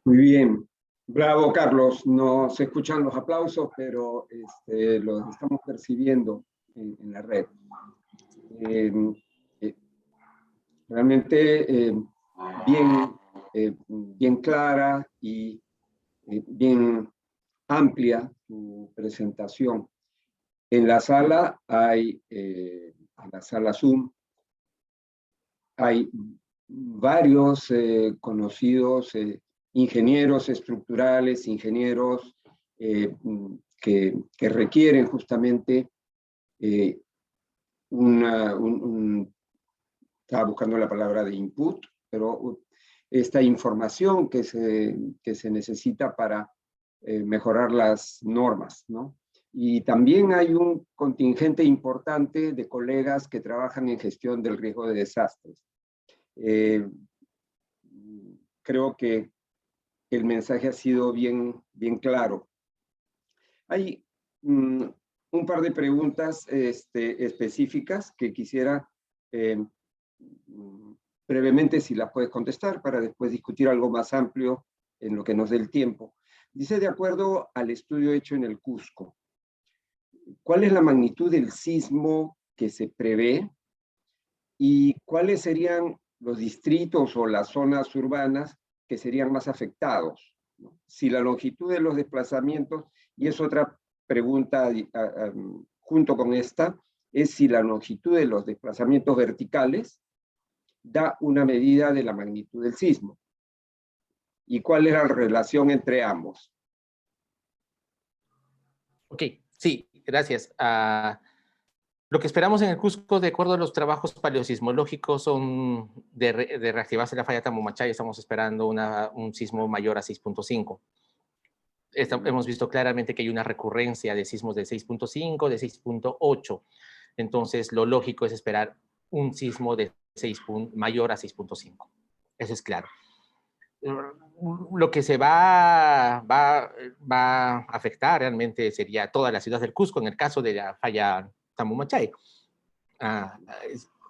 Muy bien. Bravo, Carlos. No se escuchan los aplausos, pero los estamos percibiendo en la red. Realmente bien clara y bien amplia tu presentación. En la sala en la sala Zoom, hay varios conocidos ingenieros estructurales, ingenieros que requieren justamente estaba buscando la palabra de input, pero esta información que se necesita para mejorar las normas, ¿no? Y también hay un contingente importante de colegas que trabajan en gestión del riesgo de desastres. Creo que el mensaje ha sido bien claro. Hay un par de preguntas específicas que quisiera brevemente, si las puedes contestar, para después discutir algo más amplio en lo que nos dé el tiempo. Dice, de acuerdo al estudio hecho en el Cusco, ¿cuál es la magnitud del sismo que se prevé? ¿Y cuáles serían los distritos o las zonas urbanas que serían más afectados, ¿no? Si la longitud de los desplazamientos, y es otra pregunta junto con esta, es si la longitud de los desplazamientos verticales da una medida de la magnitud del sismo. ¿Y cuál es la relación entre ambos? Ok, sí, gracias. Lo que esperamos en el Cusco, de acuerdo a los trabajos paleosismológicos, son de reactivarse la falla Tamumachay, estamos esperando un sismo mayor a 6.5. Hemos visto claramente que hay una recurrencia de sismos de 6.5, de 6.8. Entonces, lo lógico es esperar un sismo de mayor a 6.5. Eso es claro. Lo que se va a afectar realmente sería toda la ciudad del Cusco, en el caso de la falla Tamumachay.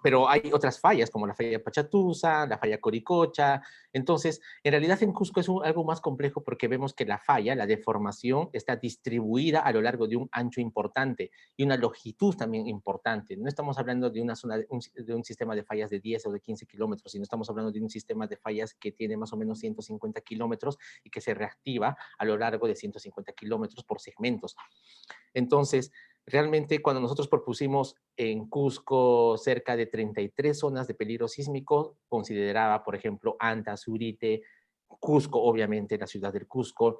Pero hay otras fallas, como la falla Pachatusa, la falla Coricocha. Entonces, en realidad en Cusco es algo más complejo porque vemos que la falla, la deformación, está distribuida a lo largo de un ancho importante y una longitud también importante. No estamos hablando de una zona, de un sistema de fallas de 10 o de 15 kilómetros, sino estamos hablando de un sistema de fallas que tiene más o menos 150 kilómetros y que se reactiva a lo largo de 150 kilómetros por segmentos. Entonces, realmente cuando nosotros propusimos en Cusco cerca de 33 zonas de peligro sísmico, consideraba, por ejemplo, Anta, Surite, Cusco, obviamente, la ciudad del Cusco,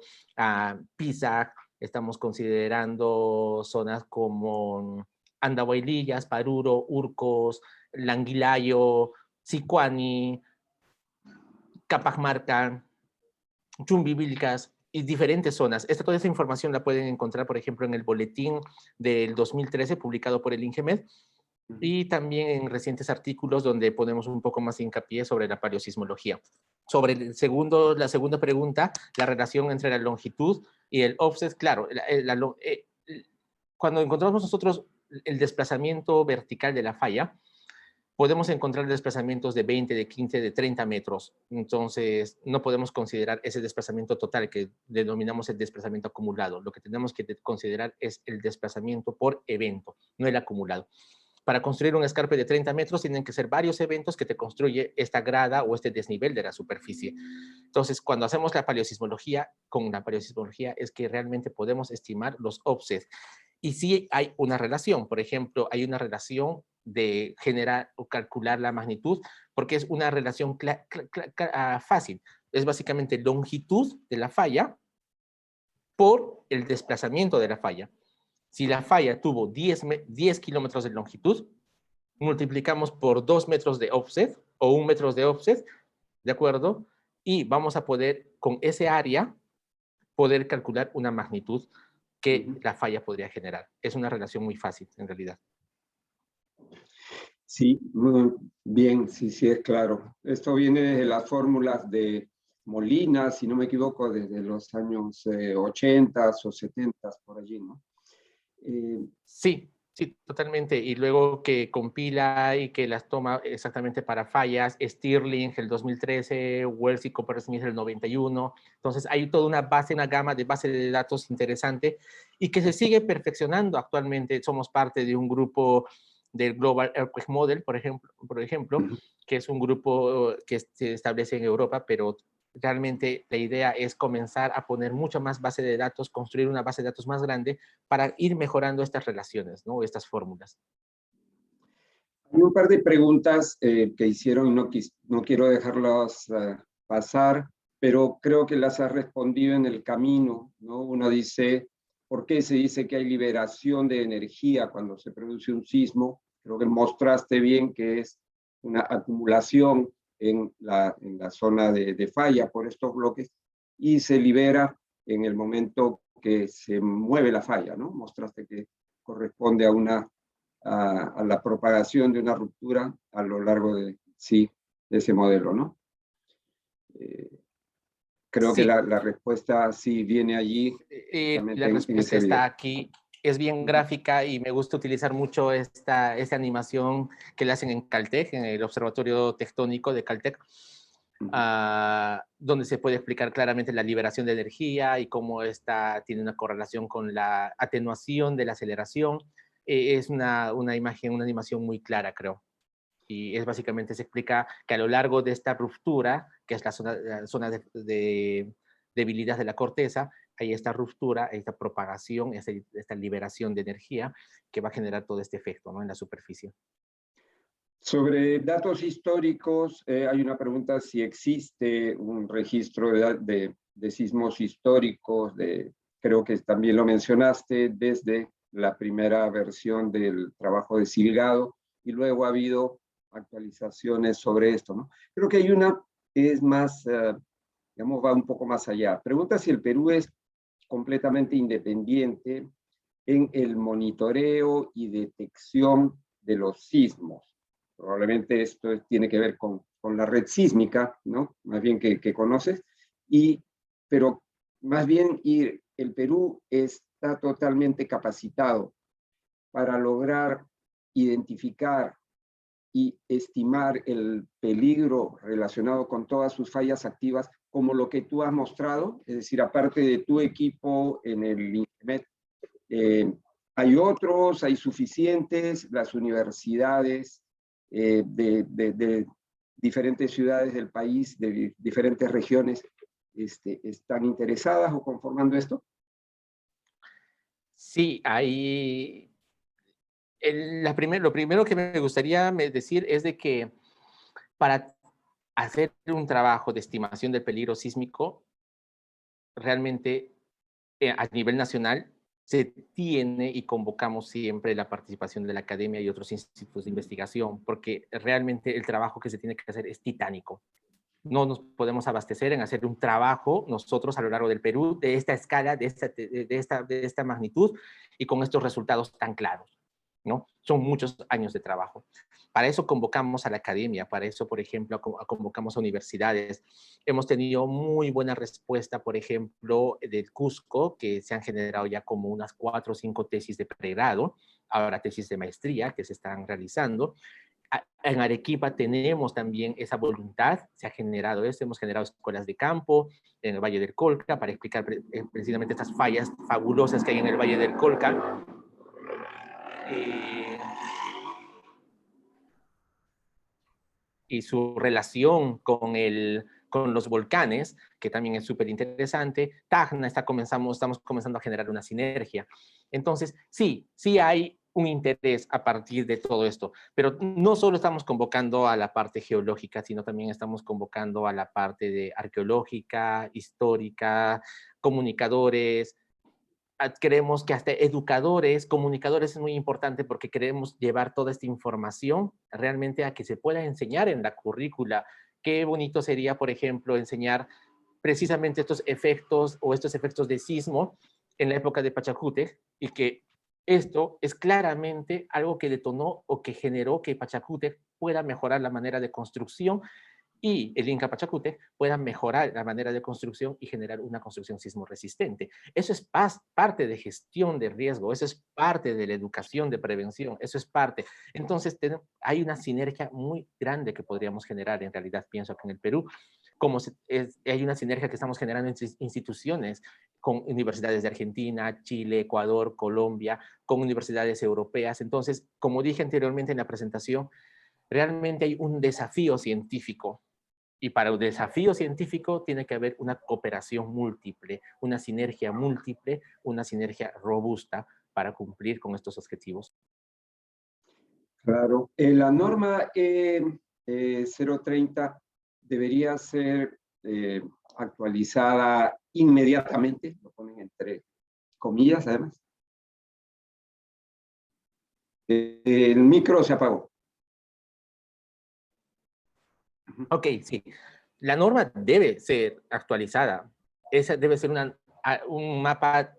Pisac, estamos considerando zonas como Andahuaylillas, Paruro, Urcos, Languilayo, Sicuani, Capajmarca, Chumbivilcas, y diferentes zonas. Toda esta información la pueden encontrar, por ejemplo, en el boletín del 2013 publicado por el INGEMED y también en recientes artículos donde ponemos un poco más hincapié sobre la paleosismología. Sobre la segunda pregunta, la relación entre la longitud y el offset, claro, cuando encontramos nosotros el desplazamiento vertical de la falla, podemos encontrar desplazamientos de 20, de 15, de 30 metros. Entonces, no podemos considerar ese desplazamiento total que denominamos el desplazamiento acumulado. Lo que tenemos que considerar es el desplazamiento por evento, no el acumulado. Para construir un escarpe de 30 metros tienen que ser varios eventos que te construye esta grada o este desnivel de la superficie. Entonces, cuando hacemos la paleosismología, con la paleosismología es que realmente podemos estimar los offsets. Y sí hay una relación, por ejemplo, hay una relación de generar o calcular la magnitud, porque es una relación fácil. Es básicamente longitud de la falla por el desplazamiento de la falla. Si la falla tuvo 10 kilómetros de longitud, multiplicamos por 2 metros de offset o 1 metro de offset, ¿de acuerdo? Y vamos a poder, con ese área, poder calcular una magnitud que la falla podría generar. Es una relación muy fácil, en realidad. Sí, muy bien, sí, es claro. Esto viene de las fórmulas de Molina, si no me equivoco, desde los años 80 o 70, por allí, ¿no? Sí, totalmente. Y luego que compila y que las toma exactamente para fallas, Stirling el 2013, Wells y Coppersmith el 91. Entonces hay toda una gama de base de datos interesante y que se sigue perfeccionando actualmente. Somos parte de un grupo del Global Earthquake Model, por ejemplo, que es un grupo que se establece en Europa, pero realmente la idea es comenzar a poner mucha más base de datos, construir una base de datos más grande para ir mejorando estas relaciones, ¿no? Estas fórmulas. Hay un par de preguntas que hicieron y no quiero dejarlas pasar, pero creo que las has respondido en el camino, ¿no? Uno dice, ¿por qué se dice que hay liberación de energía cuando se produce un sismo? Creo que mostraste bien que es una acumulación en la zona de falla por estos bloques y se libera en el momento que se mueve la falla, ¿no? Mostraste que corresponde a la propagación de una ruptura a lo largo de ese modelo, ¿no? creo que Sí. la respuesta sí viene allí. La respuesta está aquí. Es bien gráfica y me gusta utilizar mucho esta animación que le hacen en Caltech, en el Observatorio Tectónico de Caltech, donde se puede explicar claramente la liberación de energía y cómo esta tiene una correlación con la atenuación de la aceleración. Es una imagen, una animación muy clara, creo. Y es básicamente, se explica que a lo largo de esta ruptura, que es la zona de debilidad de la corteza, hay esta ruptura, esta propagación, esta liberación de energía que va a generar todo este efecto, ¿no?, en la superficie. Sobre datos históricos, hay una pregunta si existe un registro de sismos históricos, creo que también lo mencionaste, desde la primera versión del trabajo de Silgado, y luego ha habido actualizaciones sobre esto, ¿no? Creo que hay una que es más, digamos, va un poco más allá. Pregunta si el Perú es completamente independiente en el monitoreo y detección de los sismos. Probablemente esto tiene que ver con la red sísmica, ¿no? Más bien que conoces, pero más bien el Perú está totalmente capacitado para lograr identificar y estimar el peligro relacionado con todas sus fallas activas, como lo que tú has mostrado, es decir, aparte de tu equipo en el INEMET, hay otros, hay suficientes, las universidades de diferentes ciudades del país, de diferentes regiones, están interesadas o conformando esto. Sí, hay... lo primero que me gustaría decir es de que para hacer un trabajo de estimación del peligro sísmico, realmente a nivel nacional se tiene y convocamos siempre la participación de la academia y otros institutos de investigación, porque realmente el trabajo que se tiene que hacer es titánico. No nos podemos abastecer en hacer un trabajo nosotros a lo largo del Perú de esta escala, de esta magnitud y con estos resultados tan claros, ¿no? Son muchos años de trabajo. Para eso convocamos a la academia, para eso, por ejemplo, convocamos a universidades. Hemos tenido muy buena respuesta, por ejemplo, del Cusco, que se han generado ya como unas 4 o 5 tesis de pregrado, ahora tesis de maestría que se están realizando. En Arequipa tenemos también esa voluntad, se ha generado eso, hemos generado escuelas de campo en el Valle del Colca para explicar precisamente estas fallas fabulosas que hay en el Valle del Colca. Y su relación con los volcanes, que también es súper interesante. Tacna estamos comenzando a generar una sinergia. Entonces, sí hay un interés a partir de todo esto, pero no solo estamos convocando a la parte geológica, sino también estamos convocando a la parte de arqueológica, histórica, comunicadores. Queremos que hasta educadores, comunicadores es muy importante porque queremos llevar toda esta información realmente a que se pueda enseñar en la currícula. Qué bonito sería, por ejemplo, enseñar precisamente estos efectos de sismo en la época de Pachacútec, y que esto es claramente algo que detonó o que generó que Pachacútec pueda mejorar la manera de construcción y el Inca Pachacútec pueda mejorar la manera de construcción y generar una construcción sismo resistente. Eso es parte de gestión de riesgo, eso es parte de la educación de prevención, eso es parte. Entonces, hay una sinergia muy grande que podríamos generar, en realidad, pienso que en el Perú, hay una sinergia que estamos generando entre instituciones, con universidades de Argentina, Chile, Ecuador, Colombia, con universidades europeas. Entonces, como dije anteriormente en la presentación, realmente hay un desafío científico. Y para el desafío científico tiene que haber una cooperación múltiple, una sinergia múltiple, una sinergia robusta para cumplir con estos objetivos. Claro. La norma 030 debería ser actualizada inmediatamente, lo ponen entre comillas además. El micro se apagó. Ok, sí. La norma debe ser actualizada. Esa debe ser un mapa,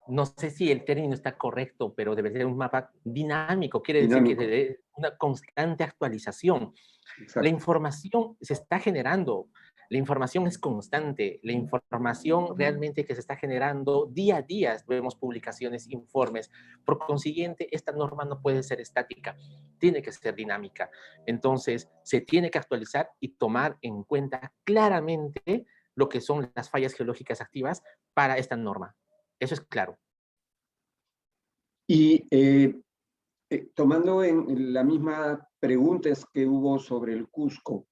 no sé si el término está correcto, pero debe ser un mapa dinámico. Quiere decir que debe una constante actualización. Exacto. La información se está generando. La información es constante, la información realmente que se está generando día a día, vemos publicaciones, informes. Por consiguiente, esta norma no puede ser estática, tiene que ser dinámica. Entonces, se tiene que actualizar y tomar en cuenta claramente lo que son las fallas geológicas activas para esta norma. Eso es claro. Y tomando en la misma preguntas que hubo sobre el Cusco,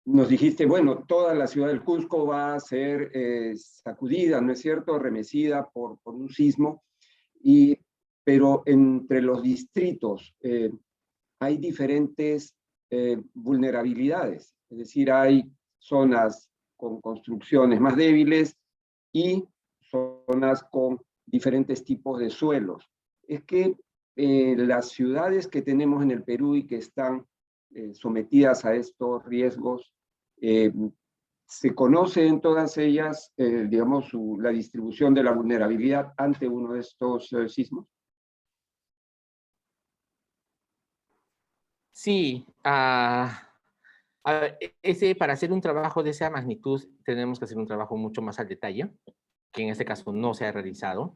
nos dijiste, bueno, toda la ciudad del Cusco va a ser sacudida, ¿no es cierto?, remecida por un sismo, pero entre los distritos hay diferentes vulnerabilidades, es decir, hay zonas con construcciones más débiles y zonas con diferentes tipos de suelos. Es que las ciudades que tenemos en el Perú y que están sometidas a estos riesgos, se conoce en todas ellas, digamos, la distribución de la vulnerabilidad ante uno de estos sismos. Sí, para hacer un trabajo de esa magnitud tenemos que hacer un trabajo mucho más al detalle, que en este caso no se ha realizado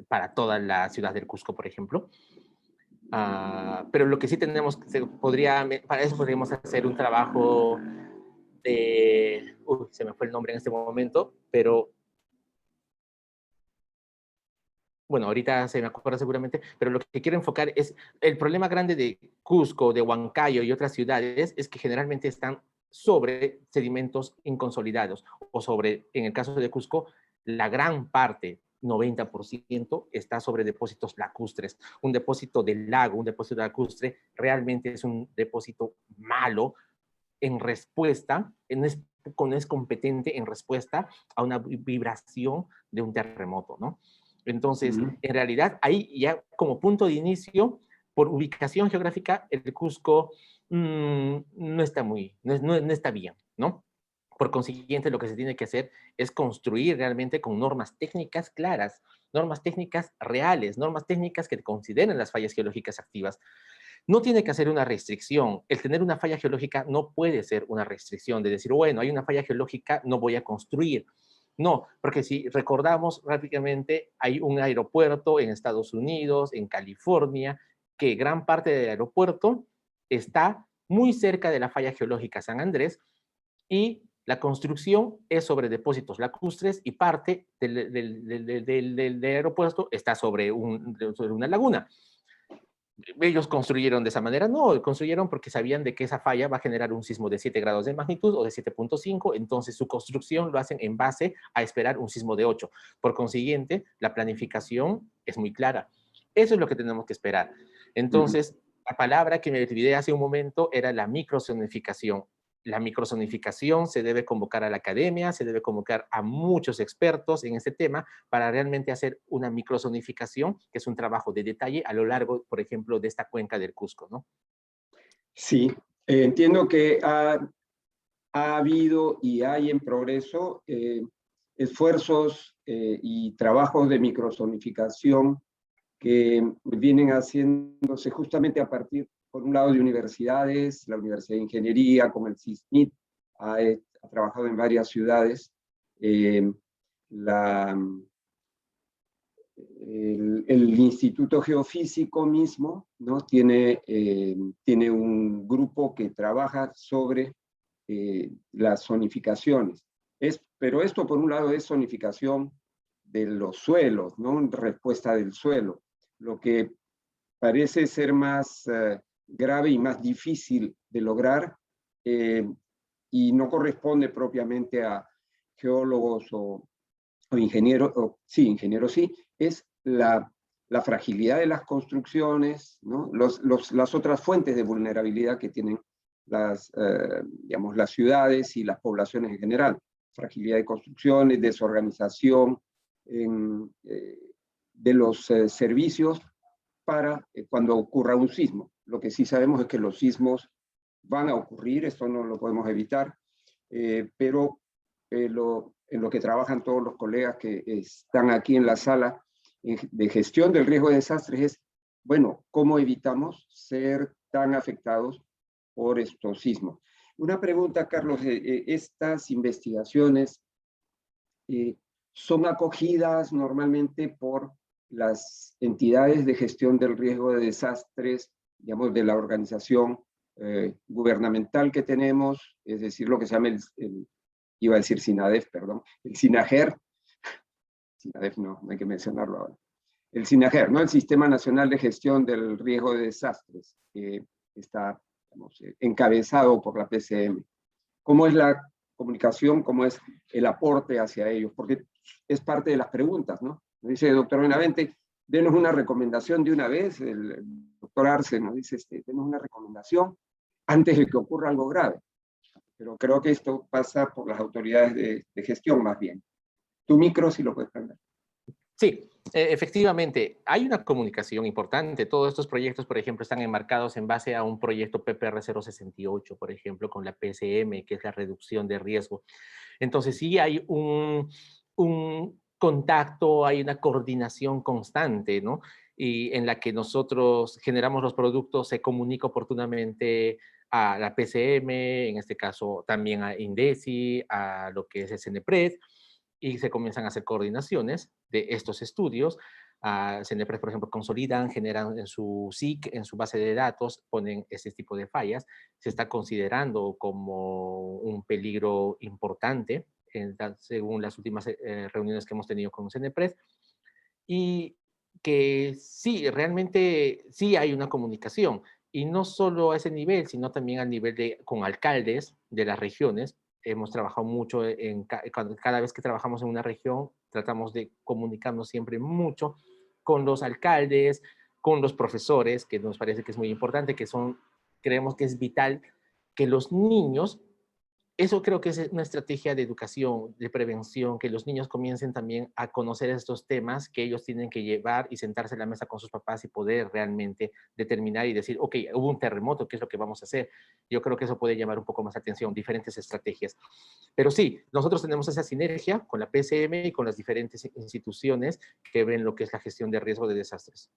para toda la ciudad del Cusco, por ejemplo. Pero lo que sí tenemos, para eso podríamos hacer un trabajo de, se me fue el nombre en este momento, pero bueno, ahorita se me acuerda seguramente, pero lo que quiero enfocar es el problema grande de Cusco, de Huancayo y otras ciudades es que generalmente están sobre sedimentos inconsolidados o sobre, en el caso de Cusco, la gran parte, 90%, está sobre depósitos lacustres. Un depósito del lago, un depósito lacustre, realmente es un depósito malo en respuesta, es competente en respuesta a una vibración de un terremoto, ¿no? Entonces, en realidad, ahí ya como punto de inicio, por ubicación geográfica, el Cusco no está no está bien, ¿no? Por consiguiente, lo que se tiene que hacer es construir realmente con normas técnicas claras, normas técnicas reales, normas técnicas que consideren las fallas geológicas activas. No tiene que hacer una restricción. El tener una falla geológica no puede ser una restricción de decir, bueno, hay una falla geológica, no voy a construir. No, porque si recordamos rápidamente, hay un aeropuerto en Estados Unidos, en California, que gran parte del aeropuerto está muy cerca de la falla geológica San Andrés y la construcción es sobre depósitos lacustres y parte del aeropuerto está sobre una laguna. ¿Ellos construyeron de esa manera? No, construyeron porque sabían de que esa falla va a generar un sismo de 7 grados de magnitud o de 7.5, entonces su construcción lo hacen en base a esperar un sismo de 8. Por consiguiente, la planificación es muy clara. Eso es lo que tenemos que esperar. Entonces, la palabra que me olvidé hace un momento era la microzonificación. La microzonificación se debe convocar a la academia, se debe convocar a muchos expertos en este tema para realmente hacer una microzonificación, que es un trabajo de detalle a lo largo, por ejemplo, de esta cuenca del Cusco, ¿no? Sí, entiendo que ha habido y hay en progreso esfuerzos y trabajos de microzonificación que vienen haciéndose justamente a partir, por un lado, de universidades, la Universidad de Ingeniería, como el CISNIT, ha trabajado en varias ciudades. El Instituto Geofísico mismo, ¿no? tiene un grupo que trabaja sobre las zonificaciones. Pero esto, por un lado, es zonificación de los suelos, ¿no? Respuesta del suelo. Lo que parece ser más grave y más difícil de lograr y no corresponde propiamente a geólogos o ingenieros, ingenieros sí, es la fragilidad de las construcciones, ¿no? Las otras fuentes de vulnerabilidad que tienen digamos, las ciudades y las poblaciones en general. Fragilidad de construcciones, desorganización de los servicios para cuando ocurra un sismo. Lo que sí sabemos es que los sismos van a ocurrir, esto no lo podemos evitar, pero en lo que trabajan todos los colegas que están aquí en la sala de gestión del riesgo de desastres es, bueno, ¿cómo evitamos ser tan afectados por estos sismos? Una pregunta, Carlos. Estas investigaciones son acogidas normalmente por las entidades de gestión del riesgo de desastres, digamos, de la organización gubernamental que tenemos, es decir, lo que se llama iba a decir SINADEF, perdón, el SINAGER. SINADEF no hay que mencionarlo ahora. El SINAGER, ¿no? El Sistema Nacional de Gestión del Riesgo de Desastres, que está, digamos, encabezado por la PCM. ¿Cómo es la comunicación? ¿Cómo es el aporte hacia ellos? Porque es parte de las preguntas, ¿no? Nos dice el doctor Benavente, denos una recomendación de una vez. El doctor Arce nos dice, denos una recomendación antes de que ocurra algo grave. Pero creo que esto pasa por las autoridades de gestión más bien. Tu micro, si lo puedes prender. Sí, efectivamente, hay una comunicación importante. Todos estos proyectos, por ejemplo, están enmarcados en base a un proyecto PPR 068, por ejemplo, con la PCM, que es la reducción de riesgo. Entonces, sí hay un contacto, hay una coordinación constante, ¿no? Y en la que nosotros generamos los productos, se comunica oportunamente a la PCM, en este caso también a INDECI, a lo que es el CENEPRED, y se comienzan a hacer coordinaciones de estos estudios. CENEPRED, por ejemplo, consolidan, generan en su SIC, en su base de datos, ponen ese tipo de fallas. Se está considerando como un peligro importante, según las últimas reuniones que hemos tenido con CENEPRED, y que sí, realmente sí hay una comunicación, y no solo a ese nivel, sino también al nivel con alcaldes de las regiones. Hemos trabajado mucho, cada vez que trabajamos en una región, tratamos de comunicarnos siempre mucho con los alcaldes, con los profesores, que nos parece que es muy importante, creemos que es vital que los niños, eso creo que es una estrategia de educación, de prevención, que los niños comiencen también a conocer estos temas que ellos tienen que llevar y sentarse en la mesa con sus papás y poder realmente determinar y decir, ok, hubo un terremoto, ¿qué es lo que vamos a hacer? Yo creo que eso puede llamar un poco más atención, diferentes estrategias. Pero sí, nosotros tenemos esa sinergia con la PCM y con las diferentes instituciones que ven lo que es la gestión de riesgo de desastres.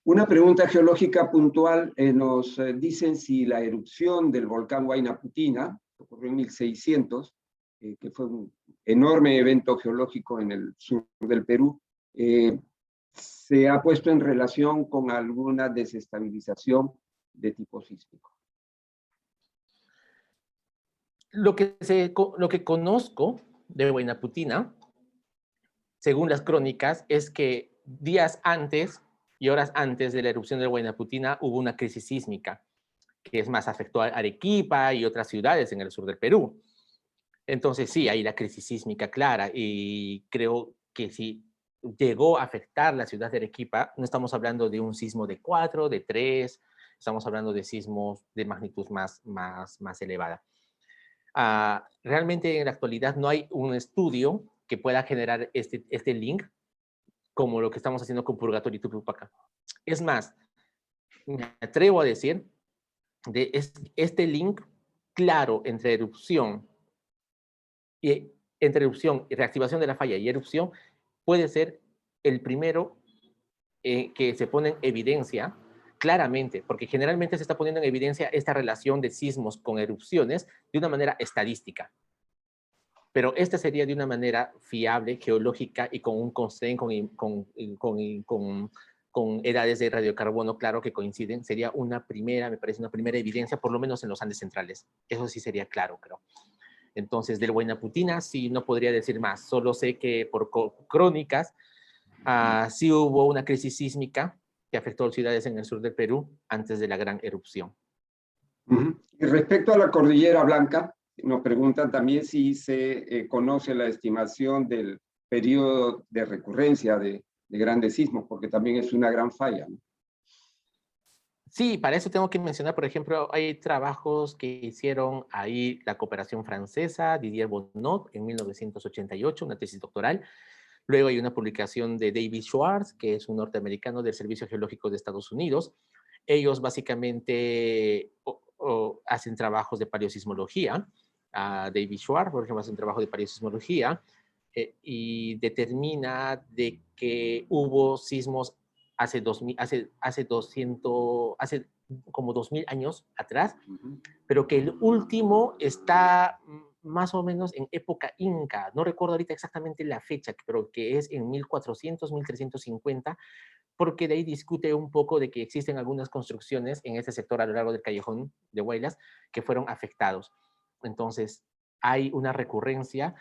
Una pregunta geológica puntual. Nos dicen si la erupción del volcán Huayna Putina, que ocurrió en 1600, que fue un enorme evento geológico en el sur del Perú, se ha puesto en relación con alguna desestabilización de tipo sísmico. Lo que conozco de Huayna Putina, según las crónicas, es que días antes y horas antes de la erupción de Huayna Putina hubo una crisis sísmica, que es más, afectó a Arequipa y otras ciudades en el sur del Perú. Entonces sí, hay la crisis sísmica clara, y creo que si llegó a afectar la ciudad de Arequipa, no estamos hablando de un sismo de 4, de 3, estamos hablando de sismos de magnitud más elevada. Realmente en la actualidad no hay un estudio que pueda generar este link como lo que estamos haciendo con Purgatorio y Tupupaca. Es más, me atrevo a decir de este link claro entre erupción y reactivación de la falla y erupción puede ser el primero que se pone en evidencia claramente, porque generalmente se está poniendo en evidencia esta relación de sismos con erupciones de una manera estadística. Pero esta sería de una manera fiable, geológica y con un constraint, con edades de radiocarbono, claro, que coinciden. Sería me parece una primera evidencia, por lo menos en los Andes centrales. Eso sí sería claro, creo. Entonces, del Huayna Putina sí no podría decir más. Solo sé que por crónicas sí hubo una crisis sísmica que afectó a ciudades en el sur del Perú antes de la gran erupción. Y respecto a la Cordillera Blanca, nos preguntan también si se conoce la estimación del periodo de recurrencia de grandes sismos, porque también es una gran falla, ¿no? Sí, para eso tengo que mencionar, por ejemplo, hay trabajos que hicieron ahí la cooperación francesa, Didier Bonnot, en 1988, una tesis doctoral. Luego hay una publicación de David Schwartz, que es un norteamericano del Servicio Geológico de Estados Unidos. Ellos básicamente hacen trabajos de paleosismología. David Schwartz, por ejemplo, hace un trabajo de paleosismología y determina de que hubo sismos hace como 2000 años atrás, pero que el último está más o menos en época inca. No recuerdo ahorita exactamente la fecha, pero que es en 1400, 1350, porque de ahí discute un poco de que existen algunas construcciones en este sector a lo largo del callejón de Huaylas que fueron afectados. Entonces, hay una recurrencia,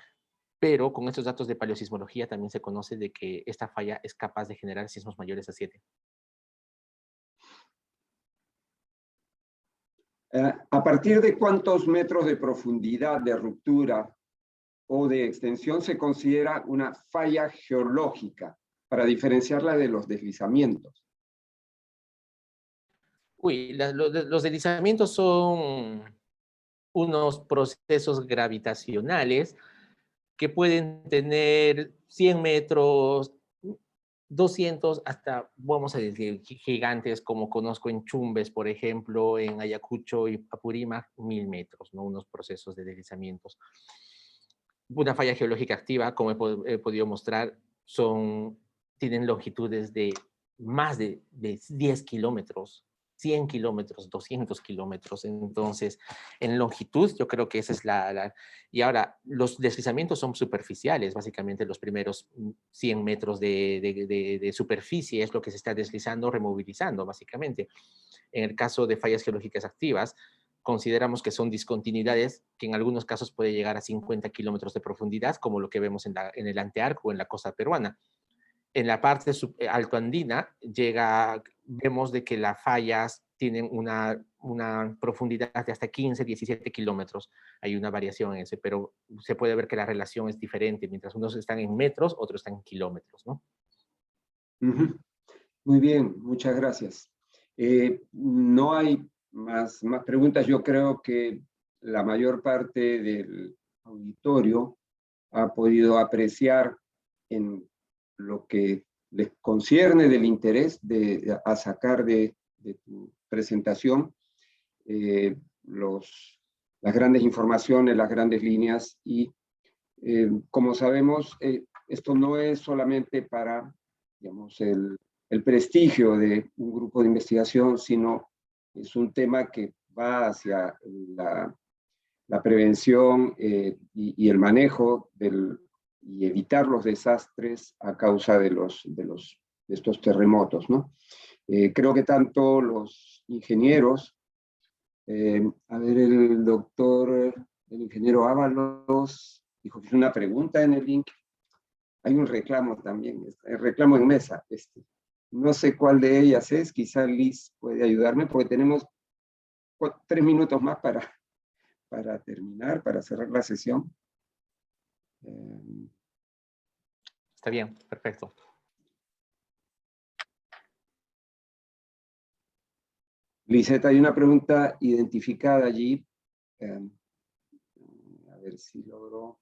pero con estos datos de paleosismología también se conoce de que esta falla es capaz de generar sismos mayores a 7. ¿A partir de cuántos metros de profundidad de ruptura o de extensión se considera una falla geológica para diferenciarla de los deslizamientos? Los deslizamientos son unos procesos gravitacionales que pueden tener 100 metros, 200, hasta, vamos a decir, gigantes, como conozco en Chumbes, por ejemplo, en Ayacucho y Apurímac, 1000 metros, ¿no? Unos procesos de deslizamientos. Una falla geológica activa, como he podido mostrar, tienen longitudes de más de 10 kilómetros, 100 kilómetros, 200 kilómetros. Entonces, en longitud, yo creo que esa es Y ahora, los deslizamientos son superficiales, básicamente los primeros 100 metros de superficie es lo que se está deslizando, removilizando, básicamente. En el caso de fallas geológicas activas, consideramos que son discontinuidades que en algunos casos puede llegar a 50 kilómetros de profundidad, como lo que vemos en el antearco o en la costa peruana. En la parte altoandina vemos de que las fallas tienen una profundidad de hasta 15, 17 kilómetros. Hay una variación en ese, pero se puede ver que la relación es diferente. Mientras unos están en metros, otros están en kilómetros, ¿no? Muy bien, muchas gracias. No hay más preguntas. Yo creo que la mayor parte del auditorio ha podido apreciar en lo que les concierne del interés a sacar de tu presentación las grandes informaciones, las grandes líneas, y como sabemos, esto no es solamente para, digamos, el prestigio de un grupo de investigación, sino es un tema que va hacia la prevención y el manejo y evitar los desastres a causa de estos terremotos, ¿no? Creo que tanto los ingenieros, a ver, el ingeniero Ábalos dijo que hizo una pregunta en el link. Hay un reclamo también, el reclamo en mesa. No sé cuál de ellas es, quizá Liz puede ayudarme, porque tenemos 3 minutos más para terminar, para cerrar la sesión. Está bien, perfecto. Liseta, hay una pregunta identificada allí. A ver si logro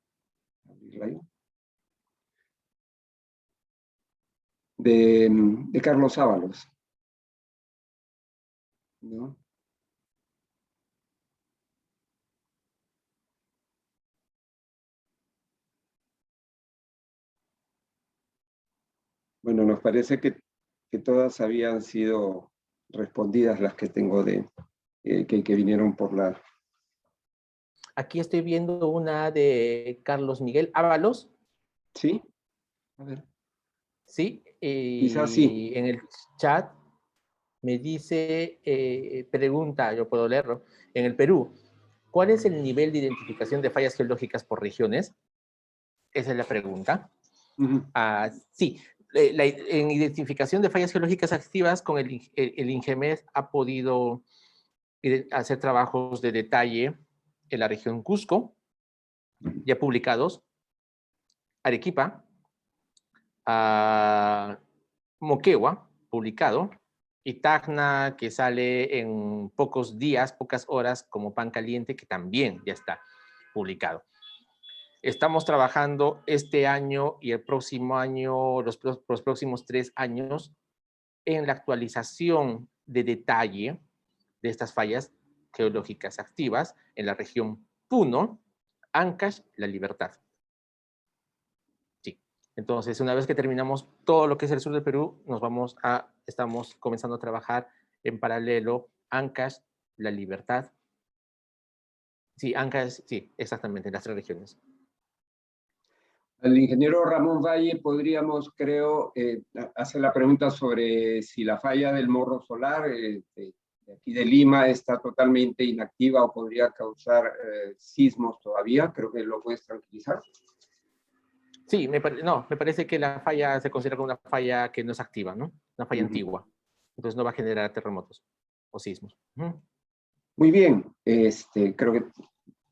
abrirla yo. De Carlos Ábalos, ¿no? Bueno, nos parece que todas habían sido respondidas, las que tengo que vinieron por la... Aquí estoy viendo una de Carlos Miguel Ábalos. ¿Sí? A ver. Sí, Quizás sí. En el chat me dice, pregunta, yo puedo leerlo, en el Perú, ¿cuál es el nivel de identificación de fallas geológicas por regiones? Esa es la pregunta. Sí, en identificación de fallas geológicas activas, con el INGEMED ha podido hacer trabajos de detalle en la región Cusco, ya publicados, Arequipa, Moquegua, publicado, y Tacna, que sale en pocos días, pocas horas, como pan caliente, que también ya está publicado. Estamos trabajando este año y el próximo año, los próximos 3 años, en la actualización de detalle de estas fallas geológicas activas en la región Puno, Ancash, La Libertad. Sí, Entonces, una vez que terminamos todo lo que es el sur del Perú, estamos comenzando a trabajar en paralelo Ancash, La Libertad. Sí, Ancash, sí, exactamente, en las 3 regiones. Al ingeniero Ramón Valle podríamos, creo, hacer la pregunta sobre si la falla del Morro Solar de aquí de Lima está totalmente inactiva o podría causar sismos todavía. Creo que lo puedes tranquilizar. Sí, me parece que la falla se considera como una falla que no es activa, ¿no? Una falla antigua. Entonces no va a generar terremotos o sismos. Muy bien. Creo que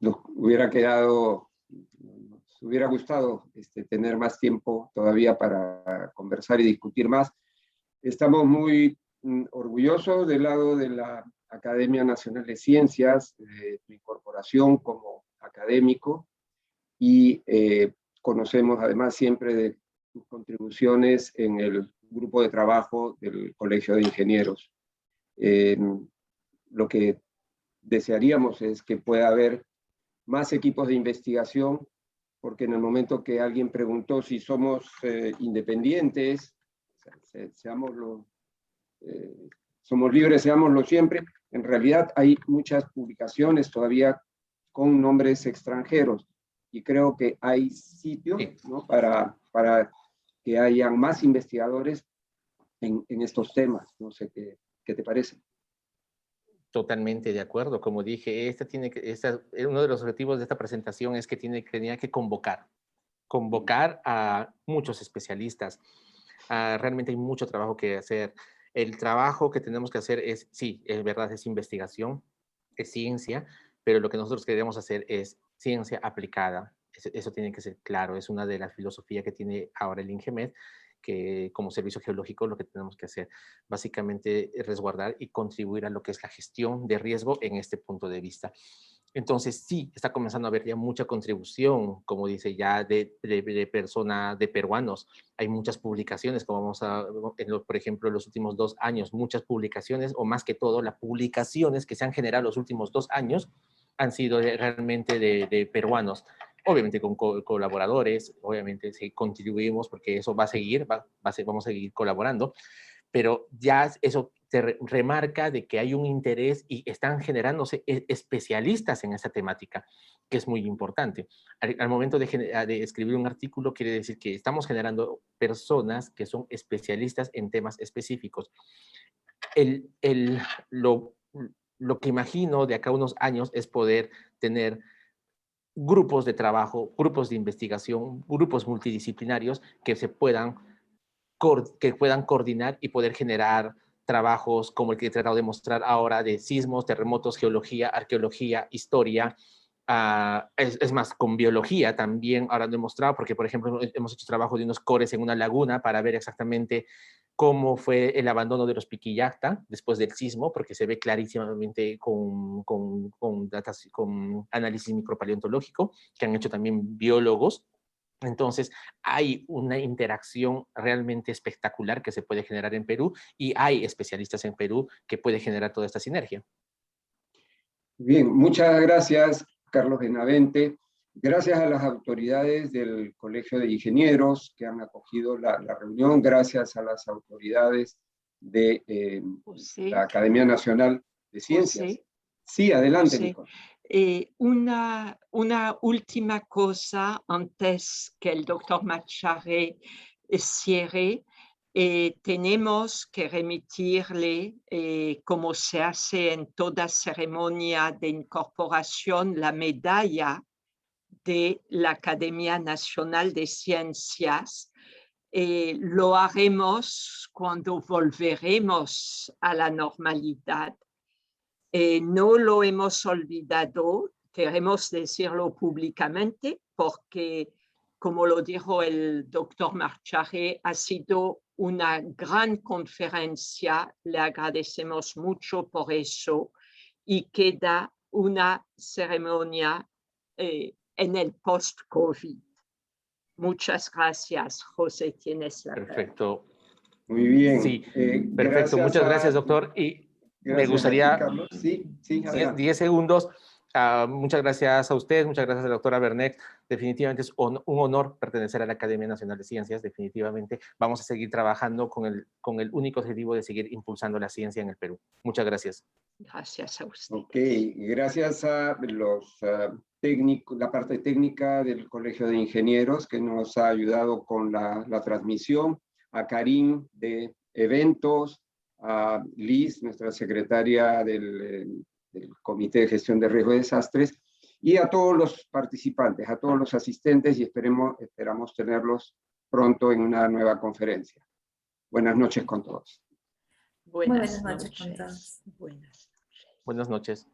nos hubiera gustado tener más tiempo todavía para conversar y discutir más. Estamos muy orgullosos del lado de la Academia Nacional de Ciencias, de tu incorporación como académico, y conocemos además siempre de tus contribuciones en el grupo de trabajo del Colegio de Ingenieros. Lo que desearíamos es que pueda haber más equipos de investigación, porque en el momento que alguien preguntó si somos independientes, somos libres, seámoslo siempre, en realidad hay muchas publicaciones todavía con nombres extranjeros, y creo que hay sitio, ¿no?, para que hayan más investigadores en estos temas. No sé qué te parece. Totalmente de acuerdo. Como dije, uno de los objetivos de esta presentación es que tenía que convocar a muchos especialistas. Realmente hay mucho trabajo que hacer. El trabajo que tenemos que hacer es, sí, es verdad, es investigación, es ciencia, pero lo que nosotros queremos hacer es ciencia aplicada. Eso tiene que ser claro. Es una de las filosofías que tiene ahora el INGEMED, que como servicio geológico lo que tenemos que hacer básicamente es resguardar y contribuir a lo que es la gestión de riesgo en este punto de vista. Entonces sí, está comenzando a haber ya mucha contribución, como dice, ya de peruanos. Hay muchas publicaciones, como por ejemplo, en los últimos 2 años, muchas publicaciones, o más que todo, las publicaciones que se han generado los últimos 2 años han sido realmente de peruanos. Obviamente con colaboradores, obviamente sí, contribuimos porque eso va a seguir, vamos a seguir colaborando, pero ya eso te remarca de que hay un interés y están generándose especialistas en esta temática, que es muy importante. Al momento de escribir un artículo, quiere decir que estamos generando personas que son especialistas en temas específicos. Lo que imagino de acá a unos años es poder tener grupos de trabajo, grupos de investigación, grupos multidisciplinarios que puedan coordinar y poder generar trabajos como el que he tratado de mostrar ahora de sismos, terremotos, geología, arqueología, historia. Es más, con biología también ahora lo he mostrado, porque por ejemplo hemos hecho trabajo de unos cores en una laguna para ver exactamente cómo fue el abandono de los Piquillacta después del sismo, porque se ve clarísimamente con análisis micropaleontológico que han hecho también biólogos. Entonces, hay una interacción realmente espectacular que se puede generar en Perú y hay especialistas en Perú que pueden generar toda esta sinergia. Bien, muchas gracias, Carlos Benavente. Gracias a las autoridades del Colegio de Ingenieros que han acogido la reunión, gracias a las autoridades de la Academia Nacional de Ciencias. Sí, adelante, Nicole. Una última cosa antes que el doctor Marchare cierre. Tenemos que remitirle, como se hace en toda ceremonia de incorporación, la medalla de la Academia Nacional de Ciencias. Lo haremos cuando volveremos a la normalidad. No lo hemos olvidado, queremos decirlo públicamente, porque, como lo dijo el doctor Marchare, ha sido una gran conferencia, le agradecemos mucho por eso, y queda una ceremonia en el post-COVID. Muchas gracias, José, tienes la palabra. Perfecto. Muy bien. Sí, perfecto. Muchas gracias, doctor. Y me gustaría, Carlos. Sí, 10 segundos, Muchas gracias a usted, muchas gracias a la doctora Bernex. Definitivamente es un honor pertenecer a la Academia Nacional de Ciencias. Definitivamente vamos a seguir trabajando con el único objetivo de seguir impulsando la ciencia en el Perú. Muchas gracias. Gracias a usted. Ok, gracias a los técnicos, la parte técnica del Colegio de Ingenieros que nos ha ayudado con la transmisión, a Karim de Eventos, a Liz, nuestra secretaria del Comité de Gestión de Riesgos y Desastres, y a todos los participantes, a todos los asistentes, y esperamos tenerlos pronto en una nueva conferencia. Buenas noches con todos. Buenas noches con todos. Buenas noches. Buenas noches.